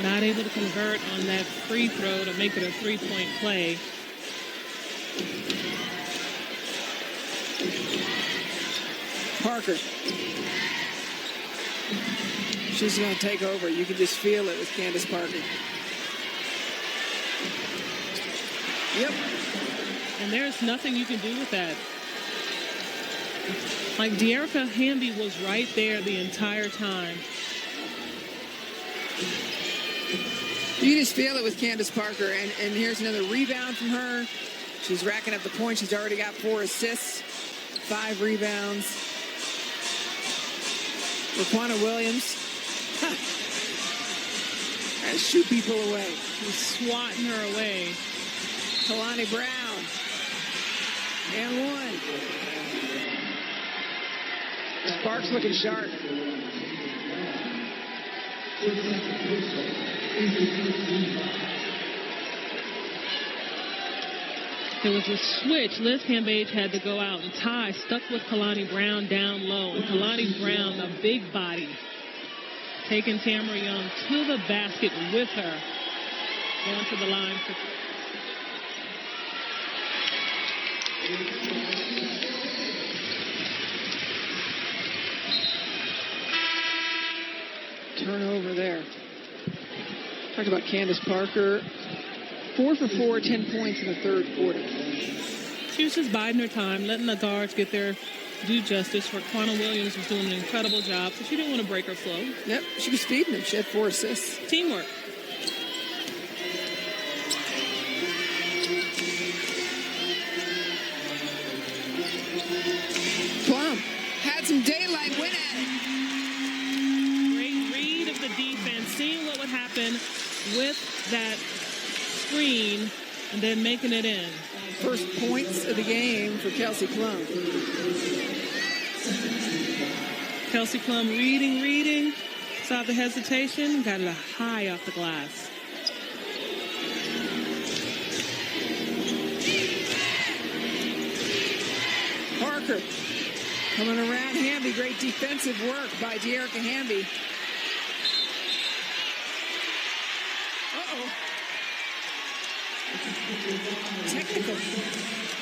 Not able to convert on that free throw to make it a three-point play. Parker. She's going to take over. You can just feel it with Candace Parker. Yep. And there's nothing you can do with that. Like, Dearica Hamby was right there the entire time. You just feel it with Candace Parker. And here's another rebound from her. She's racking up the points. She's already got 4 assists, 5 rebounds. Raquana Williams. Trying to shoot people away. He's swatting her away. Kalani Brown. And 1. Sparks looking sharp. There was a switch. Liz Cambage had to go out, and Ty stuck with Kalani Brown down low. And Kalani Brown, a big body, taking Tamara Young to the basket with her. Going to the line for turnover there. Talked about Candace Parker. 4 for 4, 10 points in the third quarter. She was just biding her time, letting the guards get their due justice. Raquana Williams was doing an incredible job, so she didn't want to break her flow. Yep, she was feeding them. She had 4 assists. Teamwork. Plum had some daylight, went at it. Great read of the defense, seeing what would happen with that screen and then making it in. First points of the game for Kelsey Plum. Kelsey Plum reading, saw the hesitation, got it high off the glass. Parker coming around Hamby. Great defensive work by Dearica Hamby. Uh-oh. Technical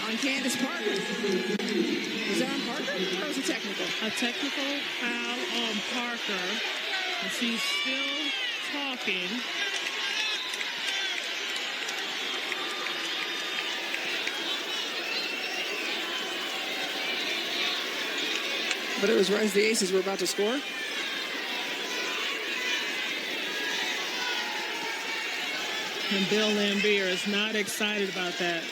on Candace Parker. Was that on Parker or was it technical? A technical foul on Parker. And she's still talking. But it was right as the Aces were about to score. And Bill Lambier is not excited about that.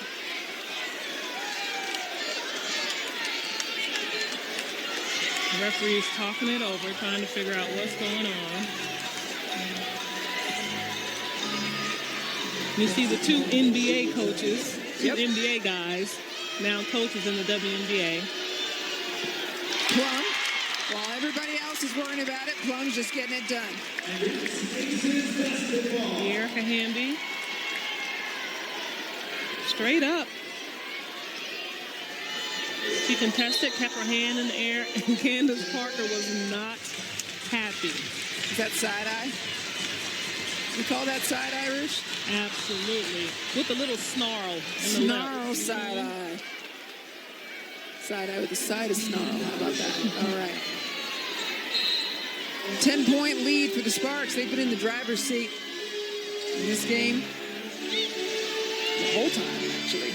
Referee's talking it over, trying to figure out what's going on. You see the two NBA coaches, two NBA guys, now coaches in the WNBA. Plum, while everybody else is worrying about it, Plum's just getting it done. Erica Hamby. Straight up. She contested, kept her hand in the air, and Candace Parker was not happy. Is that side-eye? You call that side-eye, Roosh? Absolutely. With a little snarl. Snarl side-eye. Side-eye with a side of snarl. How about that? All right. 10-point lead for the Sparks. They've been in the driver's seat in this game the whole time, actually.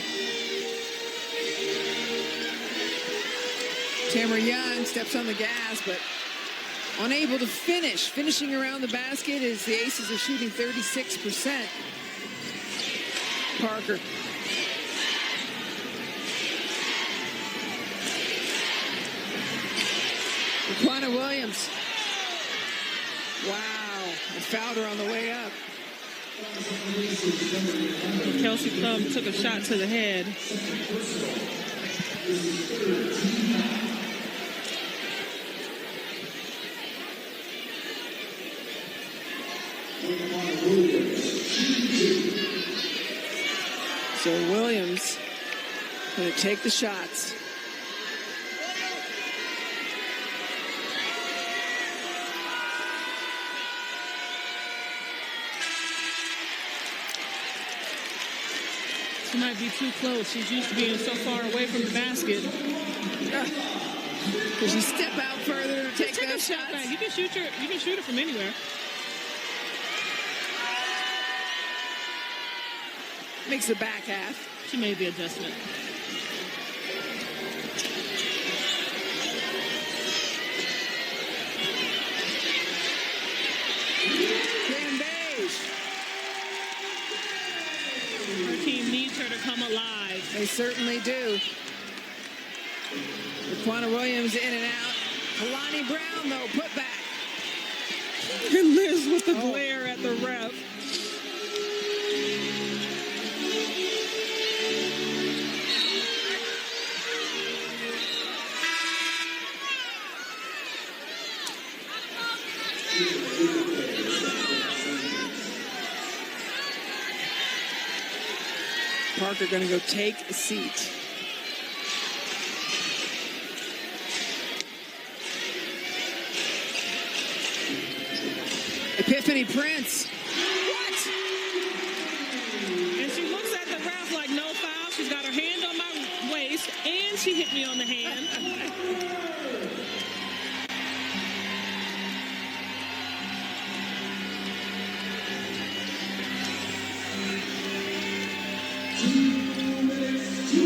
Tamara Young steps on the gas, but unable to finish. Finishing around the basket as the Aces are shooting 36%. Parker. Raquana Williams. Wow. They fouled her on the way up. Kelsey Plum took a shot to the head. So Williams going to take the shots. She might be too close. She's used to being so far away from the basket. Does she step out further to take a those shot shots? back. You can shoot it from anywhere. Makes the back half. She made the adjustment. Van Beige. Her team needs her to come alive. They certainly do. Raquana Williams in and out. Kalani Brown, though, put back. And Liz with the glare at the ref. Parker going to go take a seat. Epiphany Prince. What? And she looks at the ref like no foul. She's got her hand on my waist, and she hit me on the hand.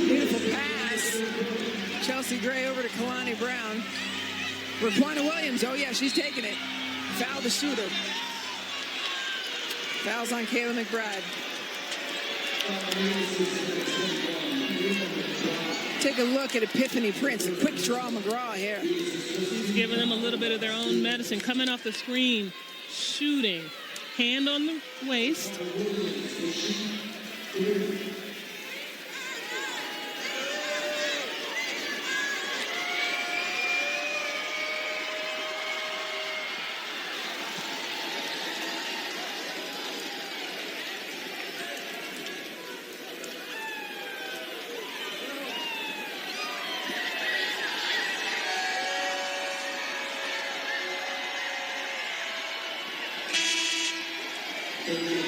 Beautiful pass. Chelsea Gray over to Kalani Brown. Raquana Williams. Oh, yeah, she's taking it. Foul the shooter. Fouls on Kayla McBride. Take a look at Epiphany Prince and quick draw McGraw here. She's giving them a little bit of their own medicine. Coming off the screen, shooting. Hand on the waist.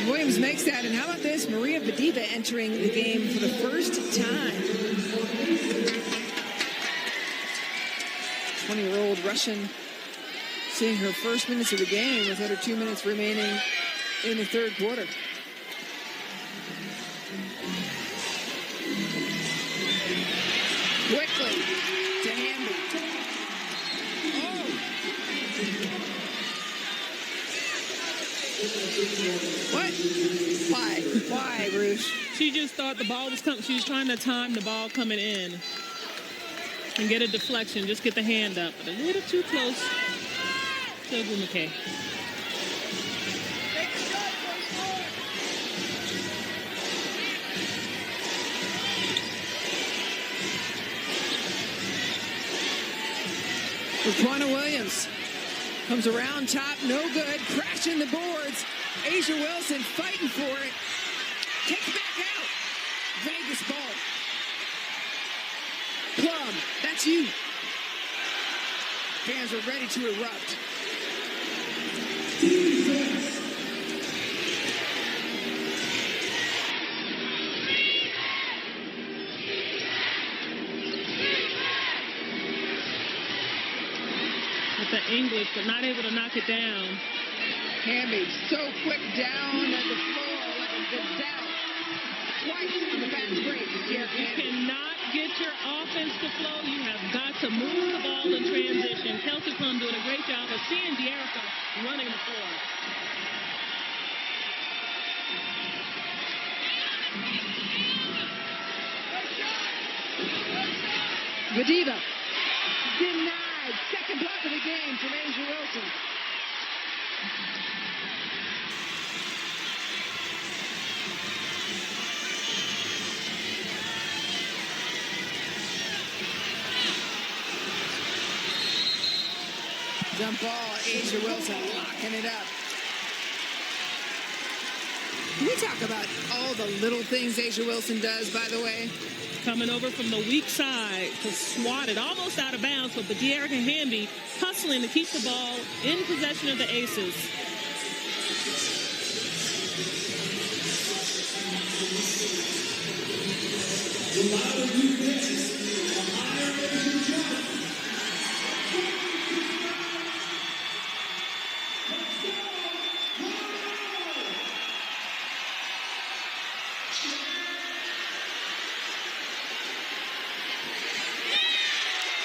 Williams makes that, and how about this? Maria Vadiva entering the game for the first time. 20-year-old Russian seeing her first minutes of the game with under 2 minutes remaining in the third quarter. Quickly to Hamby. What? Why, Roosh? She just thought the ball was coming. She was trying to time the ball coming in. and get a deflection. Just get the hand up. But a little too close to Ogwumike. Raquana Williams comes around top, no good, crashing the boards. A'ja Wilson fighting for it. Kicks back out. Vegas ball. Plum, that's you. Fans are ready to erupt. With the English, but not able to knock it down. Hamby so quick down at the floor like a gazelle. Twice on the fast break. You cannot get your offense to flow. You have got to move the ball in transition. Kelsey Plum doing a great job of seeing De'Erica running the floor. Godiva denied. Second block of the game from A'ja Wilson. Jump ball, A'ja Wilson locking it up. Can we talk about all the little things A'ja Wilson does, by the way? Coming over from the weak side to swat it almost out of bounds, but De'Erica Hamby hustling to keep the ball in possession of the Aces.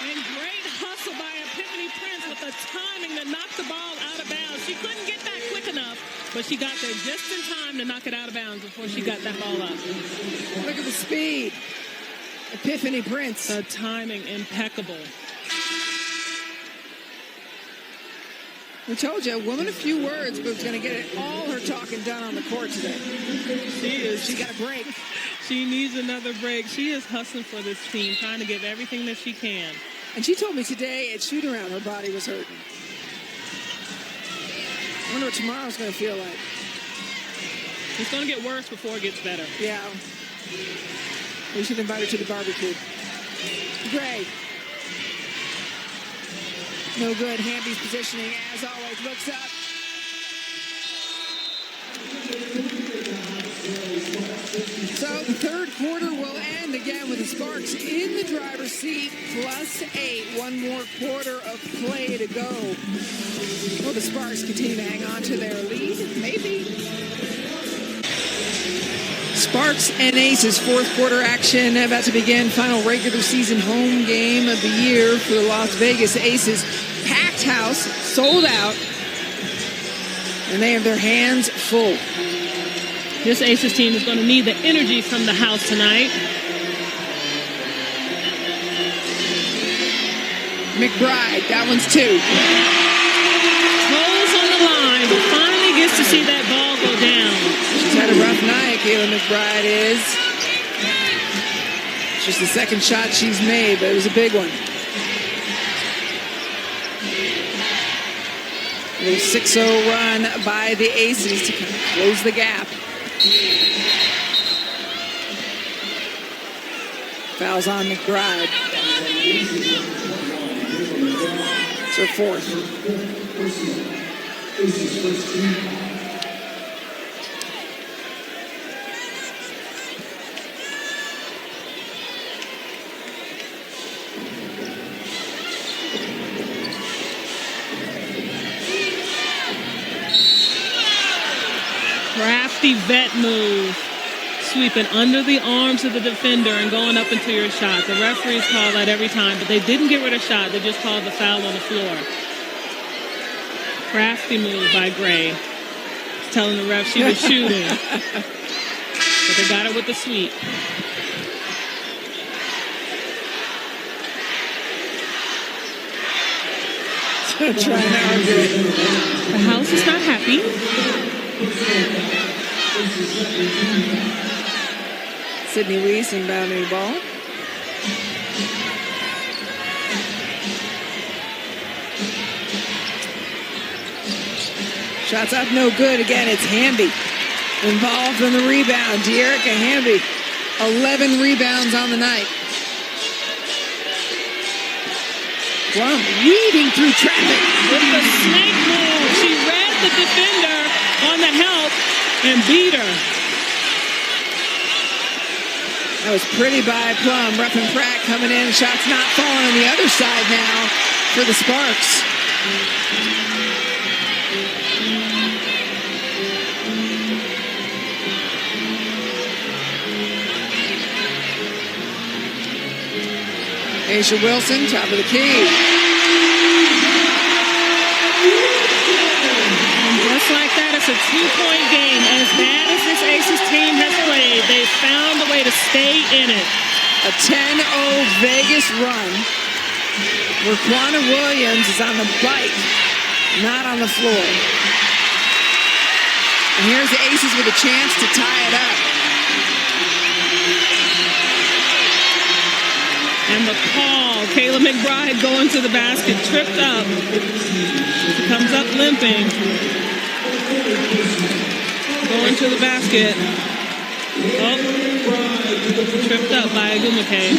And great hustle by Epiphany Prince with the timing to knock the ball out of bounds. She couldn't get that quick enough, but she got there just in time to knock it out of bounds before she got that ball up. Look at the speed. Epiphany Prince. The timing impeccable. We told you, a woman of few words, but was going to get it all her talking done on the court today. She got a break. She needs another break. She is hustling for this team, trying to give everything that she can. And she told me today at shoot-around her body was hurting. I wonder what tomorrow's going to feel like. It's going to get worse before it gets better. Yeah. We should invite her to the barbecue. Gray. No good. Hamby's positioning, as always, looks up. So the third quarter will end again with the Sparks in the driver's seat, +8. One more quarter of play to go. Will the Sparks continue to hang on to their lead? Maybe. Sparks and Aces, fourth quarter action about to begin. Final regular season home game of the year for the Las Vegas Aces. Packed house, sold out, and they have their hands full. This Aces team is going to need the energy from the house tonight. McBride, that one's two. Toes on the line, but finally gets to see that ball go down. She's had a rough night, Kayla McBride is. It's just the second shot she's made, but it was a big one. A little 6-0 run by the Aces to kind of close the gap. Fouls on McBride. It's her fourth. Crafty vet move. Sweeping under the arms of the defender and going up into your shot. The referees call that every time, but they didn't get rid of shot. They just called the foul on the floor. Crafty move by Gray. Telling the ref she was shooting. But they got it with the sweep. Trying to argue it. The house is not happy. Sydney Weiss inbounding the ball. Shots up, no good. Again, it's Hamby involved in the rebound. Dearica Hamby, 11 rebounds on the night. Plum weaving through traffic. With the snake move, she read the defender on the help and beat her. That was pretty by Plum. Ruffin Pratt coming in. Shots not falling on the other side now for the Sparks. Asia Wilson, top of the key. And just like that, it's a two-point game. As bad as this Aces team has played, they found a way to stay in it. A 10-0 Vegas run where Quanah Williams is on the bike, not on the floor. And here's the Aces with a chance to tie it up. And the call, Kayla McBride going to the basket, tripped up. She comes up limping. Going to the basket. Oh, tripped up by Agumake.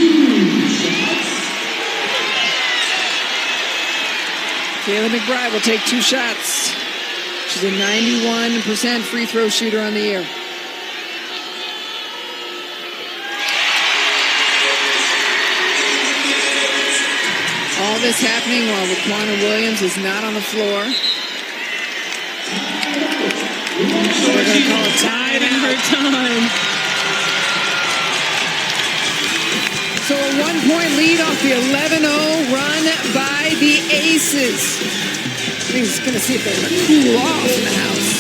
Kayla McBride will take 2 shots. She's a 91% free throw shooter on the year. All this happening while Quanah Williams is not on the floor. So we're going to call it tied in her time. So a 1-point lead off the 11-0 run by the Aces. I think it's going to see if they're going to cool off in the house.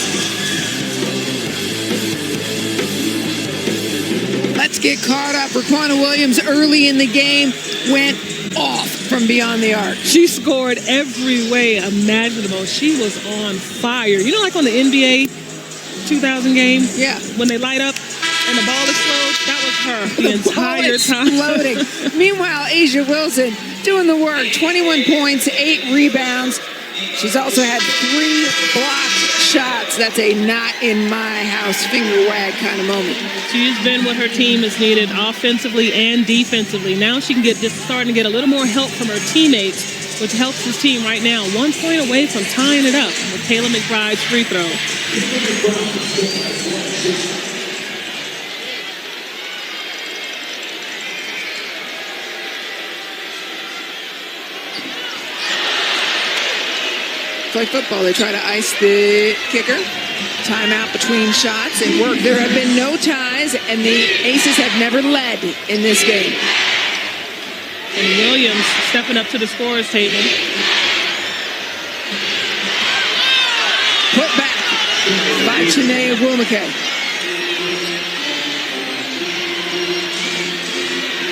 Let's get caught up. Raquana Williams early in the game went off from beyond the arc. She scored every way imaginable. She was on fire. You know, like on the NBA 2000 game? Yeah. When they light up and the ball explodes? That was her the entire time. Exploding. Meanwhile, Asia Wilson doing the work. 21 points, 8 rebounds. She's also had 3 blocked shots. That's a not in my house finger wag kind of moment. She's been what her team has needed offensively and defensively. Now she can get just starting to get a little more help from her teammates, which helps this team right now. 1 point away from tying it up with Kayla McBride's free throw. Like football, they try to ice the kicker. Timeout between shots. It worked. There have been no ties, and the Aces have never led in this game. And Williams stepping up to the scorer's table. Put back by Chiney Agumake.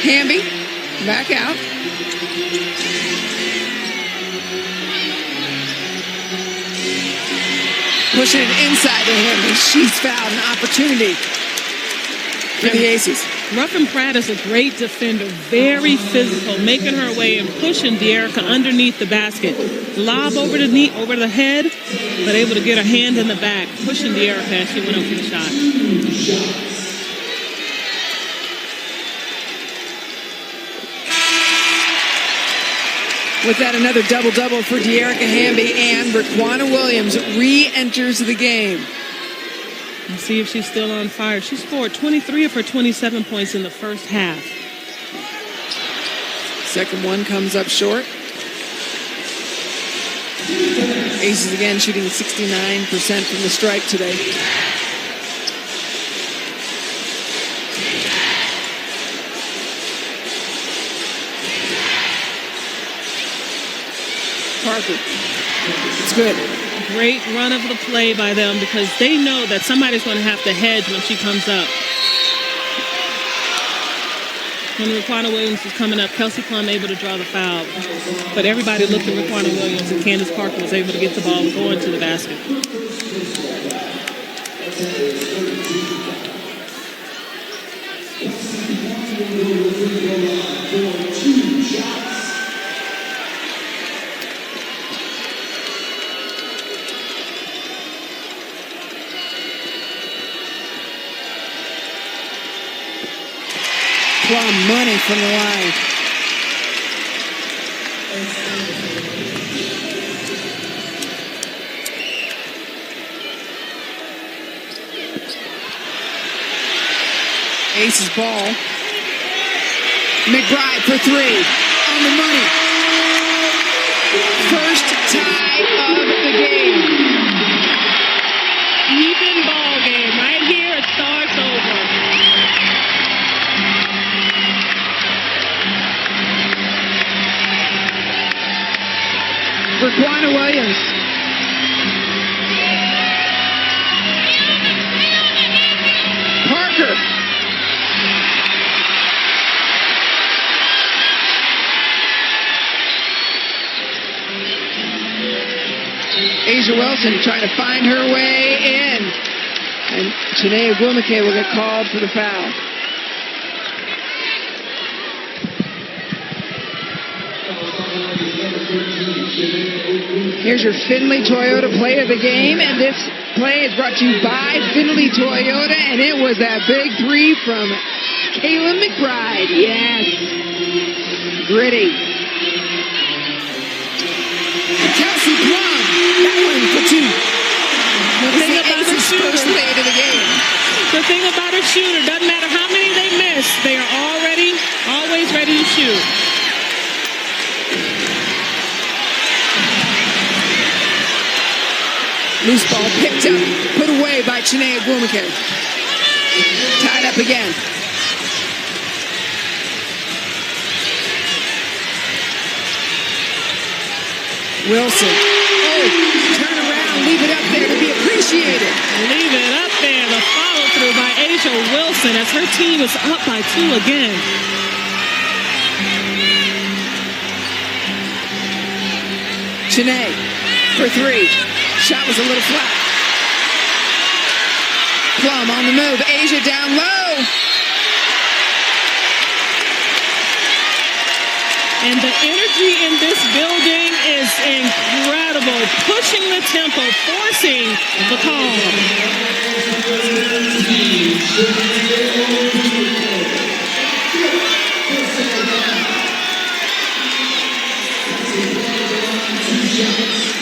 Hamby back out. Pushing it inside to Hamby. She's found an opportunity for the Aces. Ruffin Pratt is a great defender, very physical, making her way and pushing Dearica underneath the basket. Lob over the knee, over the head, but able to get her hand in the back, pushing Dearica as she went up for the shot. With that, another double-double for Dearica Hamby, and Raquana Williams re-enters the game. Let's see if she's still on fire. She scored 23 of her 27 points in the first half. Second one comes up short. Aces again shooting 69% from the stripe today. Parker. It's good. Great run of the play by them because they know that somebody's going to have to hedge when she comes up. When Raquana Williams was coming up, Kelsey Plum able to draw the foul. But everybody looked at Raquana Williams, and Candace Parker was able to get the ball going to the basket. Plum money from the line. Ace's ball. McBride for three. On the money. First tie of the game. Even ball game. Right here, it starts over. Raquana Williams. Parker. A'ja Wilson trying to find her way in. And Chiney Ogwumike will get called for the foul. Here's your Findlay Toyota play of the game, and this play is brought to you by Findlay Toyota, and it was that big three from Kayla McBride. Yes. Gritty. Kelsey Plum, that one for two. The thing about a First play of the game. The thing about a shooter, doesn't matter how many they miss, they are always ready to shoot. Loose ball picked up, put away by Chiney Ogwumike. Tied up again. Wilson. Oh, turn around, leave it up there to be appreciated. Leave it up there. The follow through by A'ja Wilson as her team is up by 2 again. Chiney for three. Shot was a little flat. Plum on the move. A'ja down low. And the energy in this building is incredible. Pushing the tempo, forcing the call.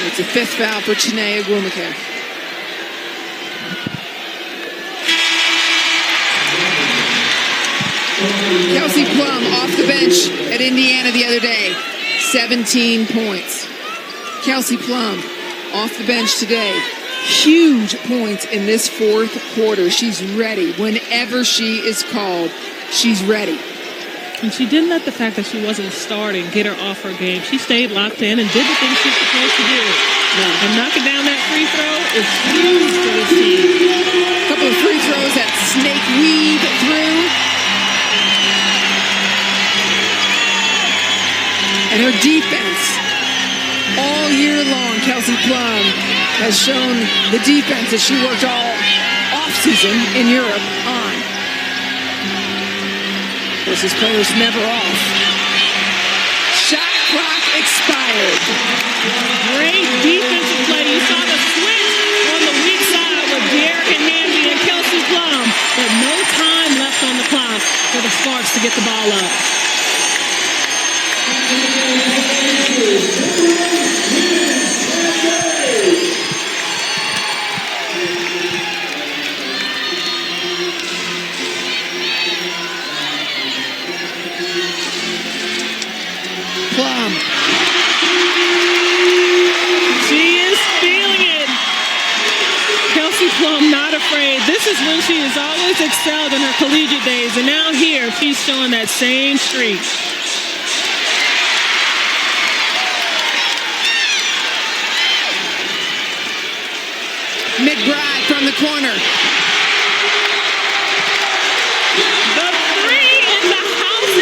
It's a fifth foul for Chiney Ogwumike. Kelsey Plum off the bench at Indiana the other day. 17 points. Kelsey Plum off the bench today. Huge points in this fourth quarter. She's ready. Whenever she is called, she's ready. And she didn't let the fact that she wasn't starting get her off her game. She stayed locked in and did the things she's supposed to do. And knocking down that free throw is huge for this team. A couple of free throws that snake weave through. And her defense all year long, Kelsey Plum has shown the defense that she worked all offseason in Europe on. Of course, this player's never off. Shot clock expired. Great defensive play. You saw the switch on the weak side with De'Arica Hamby and Kelsey Plum, but no time left on the clock for the Sparks to get the ball up. Plum. She is feeling it. Kelsey Plum not afraid. This is when she has always excelled in her collegiate days, and now here she's showing that same streak. McBride from the corner. The three in the house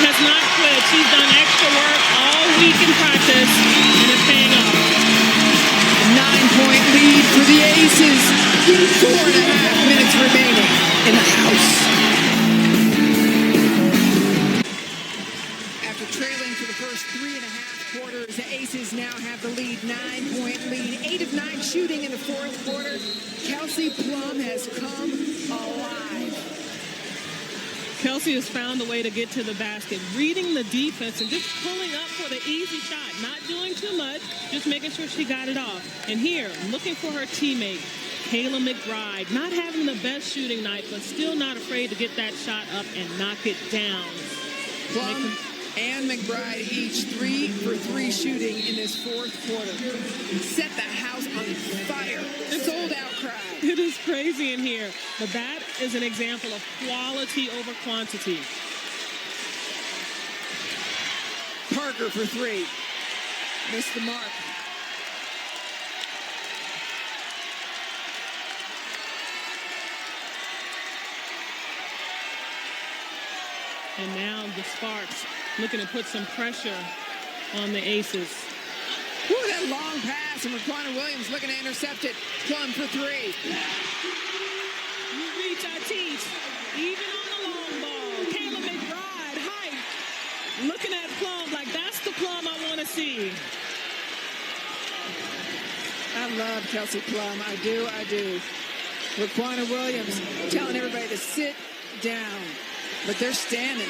has not quit. She's done extra work all week in practice, and it's paying off. 9-point lead for the Aces. 4.5 minutes remaining in the house. After trailing for the first 3.5 quarters, the Aces now have the lead. 9-point lead. 8 of 9 shooting in the fourth quarter. Kelsey Plum has come alive. Kelsey has found a way to get to the basket, reading the defense and just pulling up for the easy shot, not doing too much, just making sure she got it off. And here, looking for her teammate, Kayla McBride, not having the best shooting night, but still not afraid to get that shot up and knock it down. Plum and McBride each 3 for 3 shooting in this fourth quarter. Set the house on fire. Sold out crowd. It is crazy in here, but that is an example of quality over quantity. Parker for 3. Missed the mark. And now the Sparks looking to put some pressure on the Aces. Ooh, that long pass, and Raquana Williams looking to intercept it. Plum for 3. You reach our teeth, even on the long ball. Kayla McBride, height. Looking at Plum like that's the Plum I want to see. I love Kelsey Plum. I do. Raquana Williams telling everybody to sit down, but they're standing.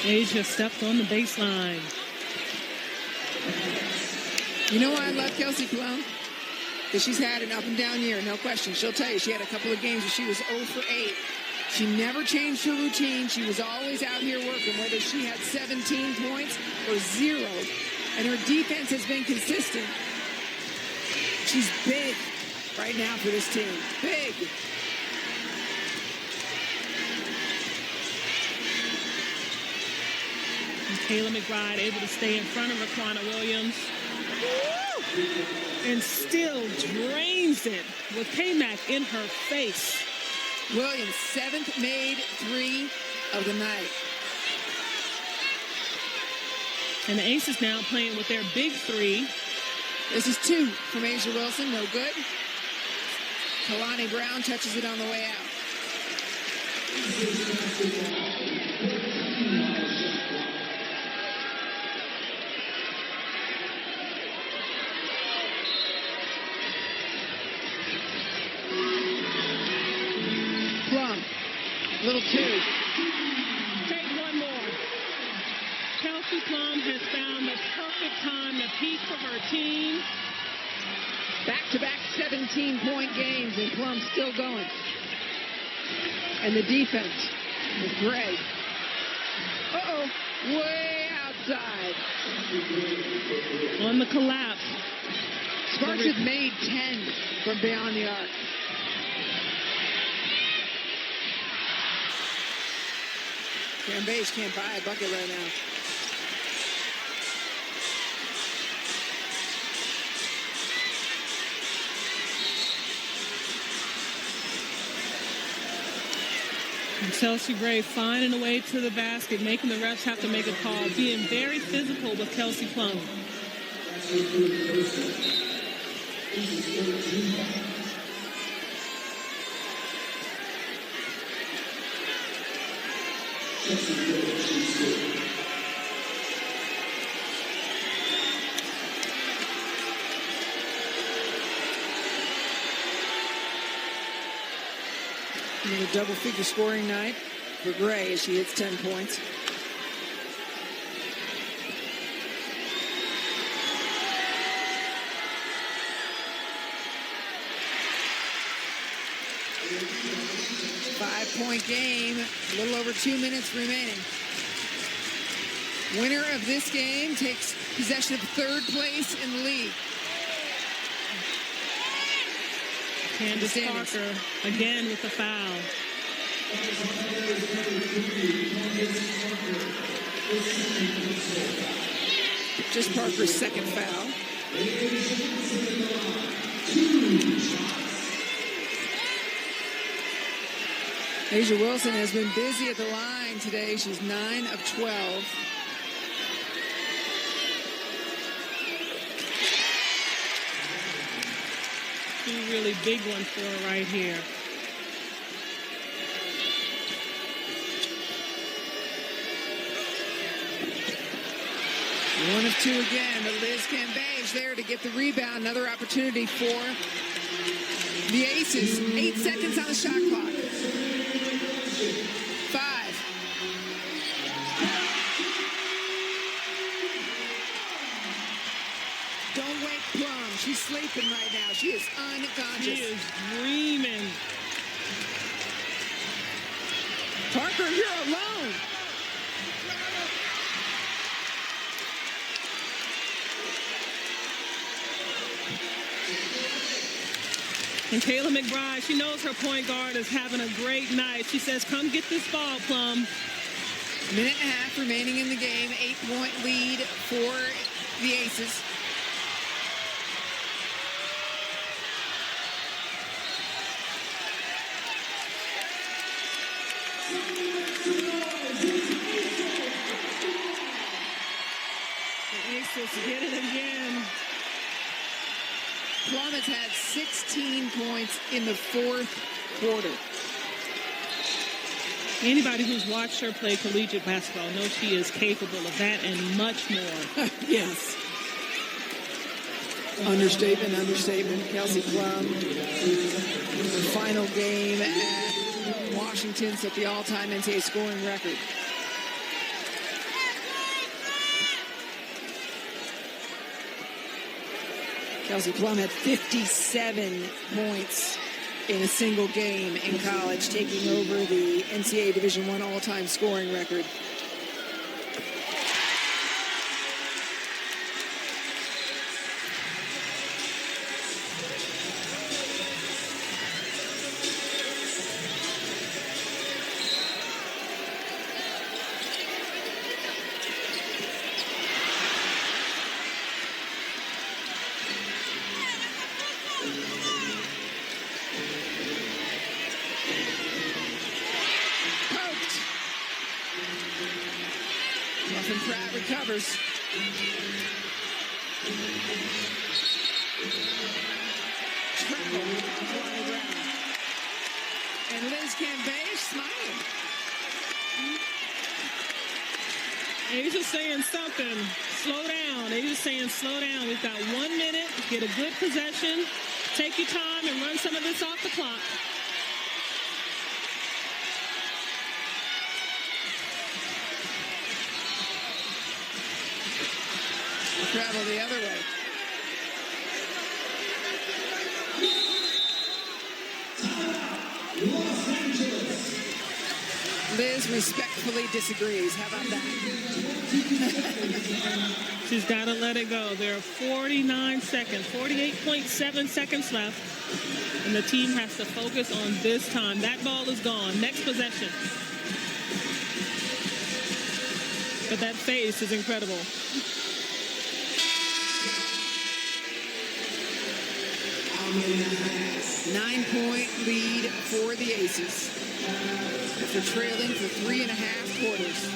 Asia stepped on the baseline. You know why I love Kelsey Plum? Because she's had an up and down year, no question. She'll tell you she had a couple of games where she was 0 for 8. She never changed her routine. She was always out here working, whether she had 17 points or 0. And her defense has been consistent. She's big right now for this team. Big. And Kayla McBride able to stay in front of Raquana Williams. And still drains it with K-Mac in her face. Williams, 7th made 3 of the night. And the Aces now playing with their big 3. This is 2 from Asia Wilson, no good. Kalani Brown touches it on the way out. Plum, little 2. Take one more. Kelsey Plum has found the perfect time to peak for her team. Back-to-back 17-point games, and Plum still going. And the defense with Gray. Uh-oh, way outside. On the collapse. Sparks have made 10 from beyond the arc. Cambage can't buy a bucket right now. And Chelsea Gray finding a way to the basket, making the refs have to make a call, being very physical with Kelsey Plum. A double-figure scoring night for Gray as she hits 10 points. Five-point game, a little over 2 minutes remaining. Winner of this game takes possession of 3rd place in the league. Candace Parker again with the foul. Just Parker's 2nd foul. Asia Wilson has been busy at the line today. She's 9 of 12. Two really big ones for her right here. One of two again, but Liz Cambage there to get the rebound. Another opportunity for the Aces. 8 seconds on the shot clock. 5. Don't wake Plum. She's sleeping right now. She is unconscious. She is dreaming. Parker, you're alone. And Kayla McBride, she knows her point guard is having a great night. She says, come get this ball, Plum. Minute and a half remaining in the game. 8-point lead for the Aces. The Aces get it again. Plum has had 16 points in the fourth quarter. Anybody who's watched her play collegiate basketball knows she is capable of that and much more. Yes. Understatement. Kelsey Plum, her final game at Washington set the all-time NCAA scoring record. Kelsey Plum had 57 points in a single game in college, taking over the NCAA Division I all-time scoring record. Pratt recovers. Travel. And Liz Cambage smiling. Asia's saying something. Slow down. Asia's saying slow down. We've got 1 minute. Get a good possession. Take your time and run some of this off the clock. Travel the other way. Liz respectfully disagrees. How about that? She's got to let it go. There are 49 seconds, 48.7 seconds left. And the team has to focus on this time. That ball is gone. Next possession. But that face is incredible. Nine-point lead for the Aces after trailing for 3.5 quarters.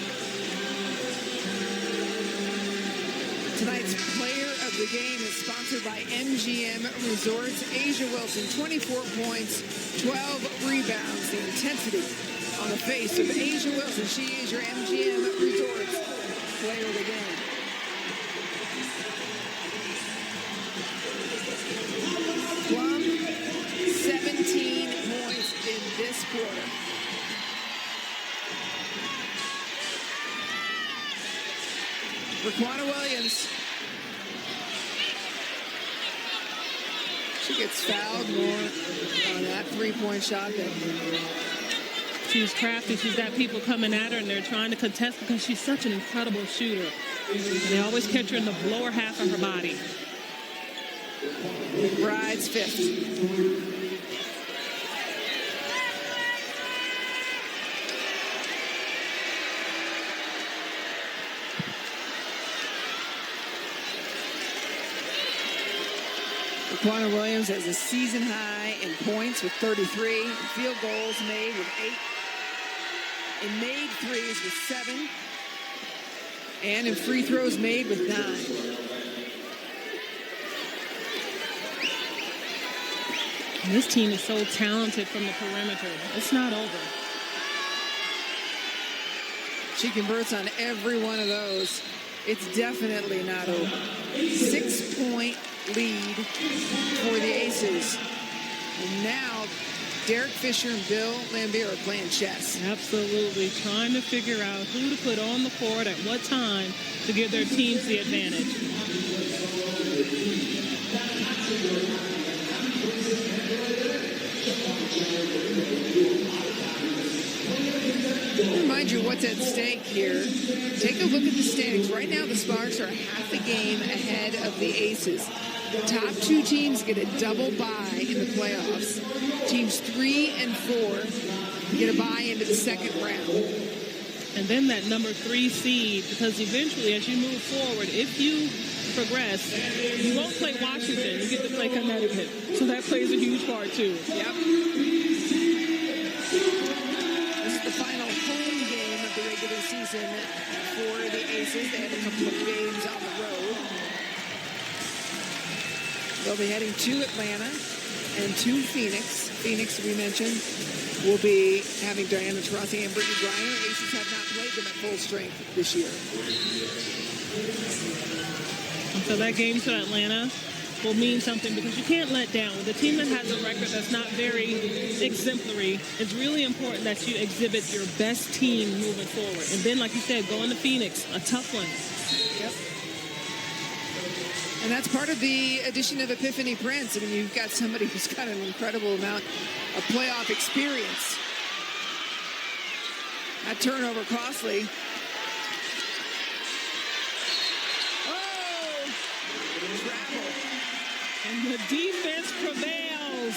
Tonight's player of the game is sponsored by MGM Resorts. Asia Wilson, 24 points, 12 rebounds. The intensity on the face of Asia Wilson. She is your MGM Resorts player of the game. Plum, 17 points in this quarter. Raquana Williams. She gets fouled more on that three-point shot. She's crafty. She's got people coming at her, and they're trying to contest because she's such an incredible shooter. And they always catch her in the lower half of her body. McBride's fifth. Raquana Williams has a season high in points with 33, field goals made with 8. in made threes with 7, and in free throws made with 9. And this team is so talented from the perimeter. It's not over. She converts on every one of those. It's definitely not over. 6-point lead for the Aces. And now Derek Fisher and Bill Laimbeer are playing chess. Absolutely. Trying to figure out who to put on the court at what time to give their teams the advantage. Remind you what's at stake here. Take a look at the standings. Right now, the Sparks are half a game ahead of the Aces. The top 2 teams get a double bye in the playoffs. Teams 3 and 4 get a bye into the second round. And then that number 3 seed, because eventually as you move forward, if you progress, you won't play Washington, you get to play Connecticut. So that plays a huge part too. Yep. This is the final home game of the regular season for the Aces. They have a couple of games on the road. They'll be heading to Atlanta and to Phoenix. Phoenix, we mentioned, will be having Diana Taurasi and Brittany Griner. Aces have not played them at full strength this year. And so that game to Atlanta will mean something because you can't let down. With a team that has a record that's not very exemplary, it's really important that you exhibit your best team moving forward. And then, like you said, going to Phoenix, a tough one. Yep. And that's part of the addition of Epiphany Prince. I mean, you've got somebody who's got an incredible amount of playoff experience. That turnover costly. Oh! Travel. And the defense prevails.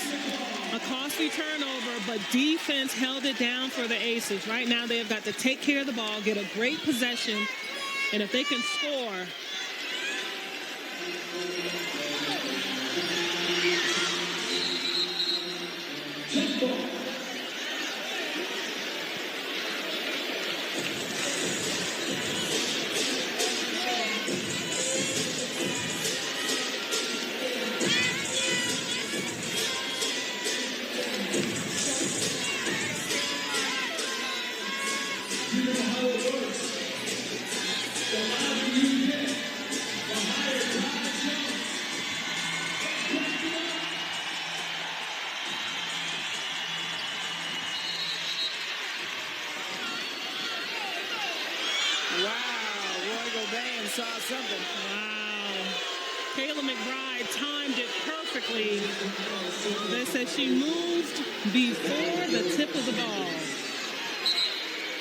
A costly turnover, but defense held it down for the Aces. Right now, they have got to take care of the ball, get a great possession, and if they can score, saw something. Wow. Kayla McBride timed it perfectly. They said she moved before the tip of the ball.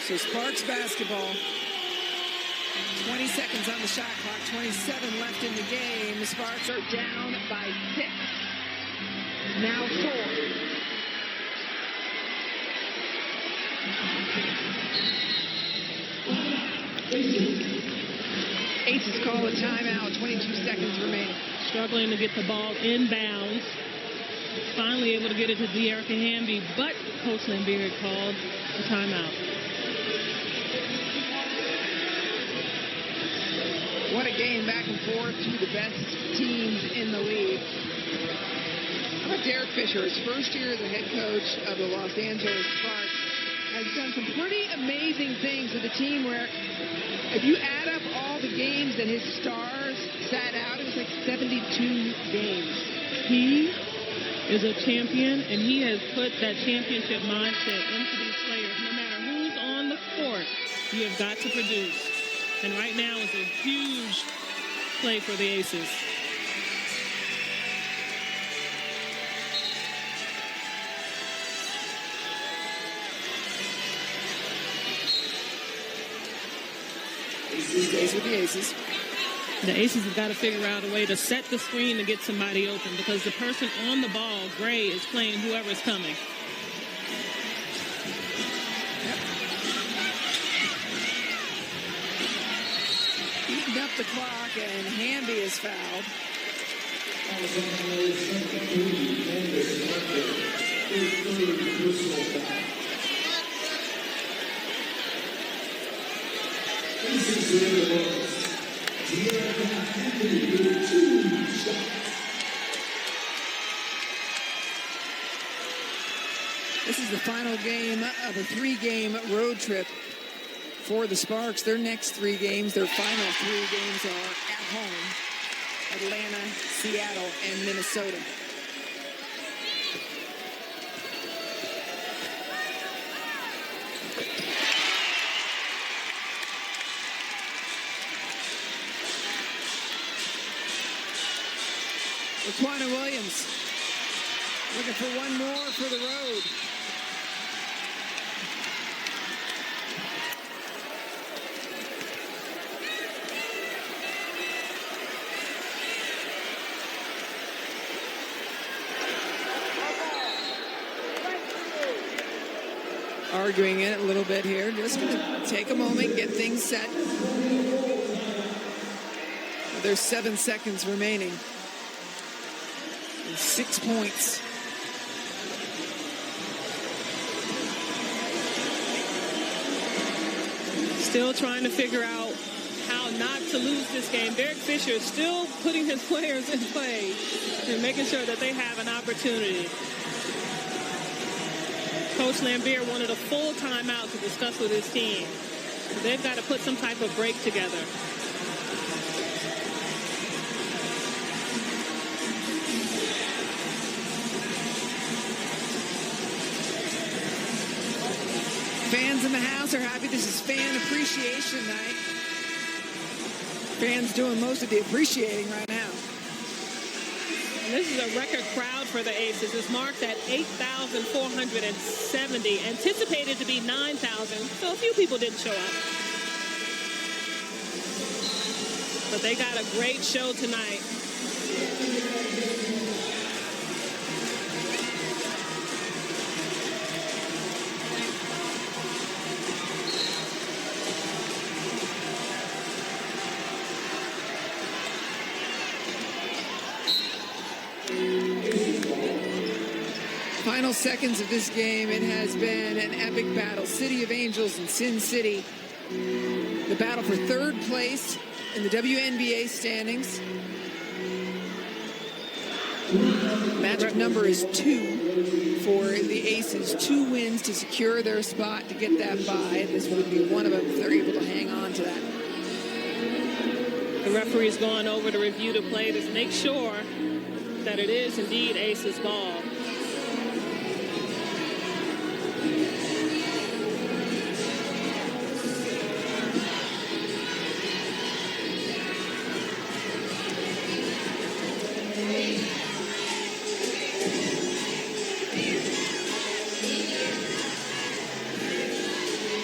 So Sparks basketball. 20 seconds on the shot clock, 27 left in the game. The Sparks are down by 6. Now 4. Aces call a timeout, 22 seconds remaining. Struggling to get the ball inbounds. Finally able to get it to De'Erica Hamby, but Coach Laimbeer called a timeout. What a game back and forth, two of the best teams in the league. How about Derek Fisher, his first year as the head coach of the Los Angeles Sparks, has done some pretty amazing things with a team where if you add up all the games that his stars sat out, it was like 72 games. He is a champion, and he has put that championship mindset into these players. No matter who's on the court, you have got to produce. And right now is a huge play for the Aces. Stays with the Aces. The Aces have got to figure out a way to set the screen to get somebody open because the person on the ball, Gray, is playing whoever's coming. Eating up the clock, and Hamby is fouled. This is the final game of a 3-game road trip for the Sparks. Their next 3 games, their final 3 games are at home: Atlanta, Seattle, and Minnesota. Laquana Williams looking for one more for the road. Arguing it a little bit here. Just going to take a moment, get things set. There's 7 seconds remaining. And 6 points. Still trying to figure out how not to lose this game. Derek Fisher is still putting his players in play and making sure that they have an opportunity. Coach Lambier wanted a full timeout to discuss with his team. They've got to put some type of break together. Fans in the house are happy. This is Fan Appreciation Night. Fans doing most of the appreciating right now. And this is a record crowd for the Aces. It's marked at 8,470, anticipated to be 9,000. So a few people didn't show up. But they got a great show tonight. Final seconds of this game, it has been an epic battle. City of Angels and Sin City. The battle for 3rd place in the WNBA standings. Magic number is 2 for the Aces. 2 wins to secure their spot to get that bye. This would be one of them if they're able to hang on to that. The referee's going over to review the play to make sure that it is indeed Aces ball.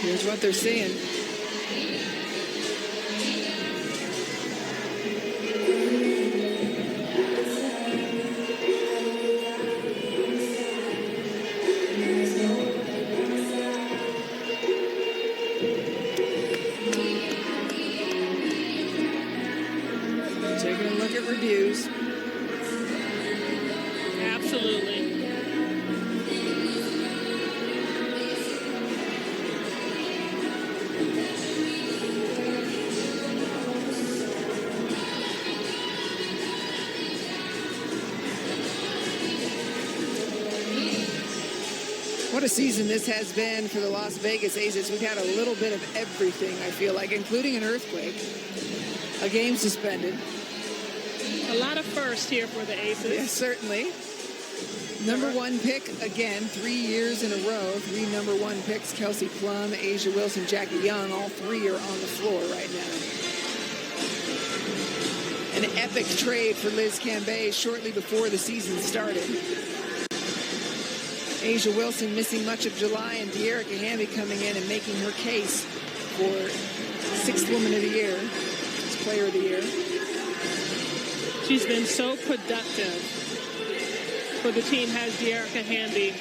Here's what they're seeing. Taking a look at reviews. Absolutely. What a season this has been for the Las Vegas Aces. We've had a little bit of everything, I feel like, including an earthquake, a game suspended. A lot of firsts here for the Aces. Yes, certainly. Number 1 pick, again, 3 years in a row. 3 number 1 picks, Kelsey Plum, Asia Wilson, Jackie Young. All 3 are on the floor right now. An epic trade for Liz Cambage shortly before the season started. Asia Wilson missing much of July, and De'Erica Hamby coming in and making her case for 6th Woman of the Year, 6th Player of the Year. She's been so productive for the team, has De'Erica Hamby.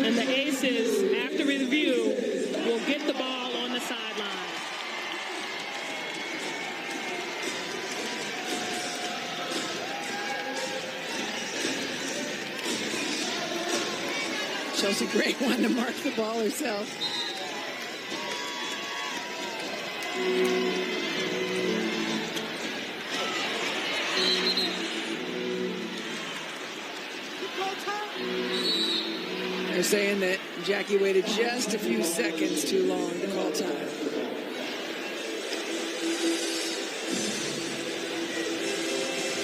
And the Aces, after review, will get the ball on the sideline. Chelsea Gray wanted to mark the ball herself. They're saying that Jackie waited just a few seconds too long to call time.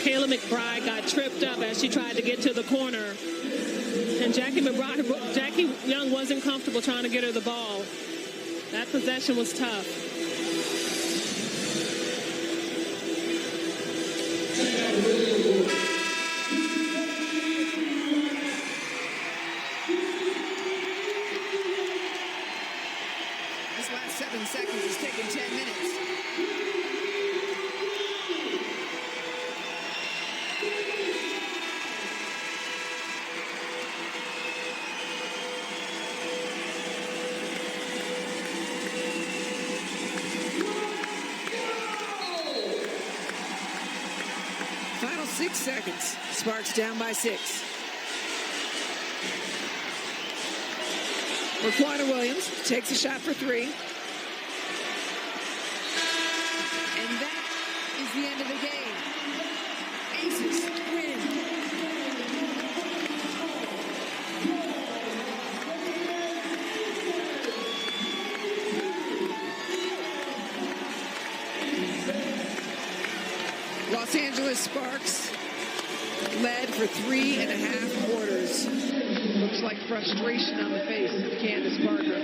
Kayla McBride got tripped up as she tried to get to the corner. And Jackie Young wasn't comfortable trying to get her the ball. That possession was tough. This last 7 seconds is taking 10 minutes. Final 6 seconds. Sparks down by 6. Raquana Williams takes a shot for 3. And that is the end of the game. Aces win. Los Angeles Sparks led for 3.5 quarters. Looks like frustration on the face of Candace Parker.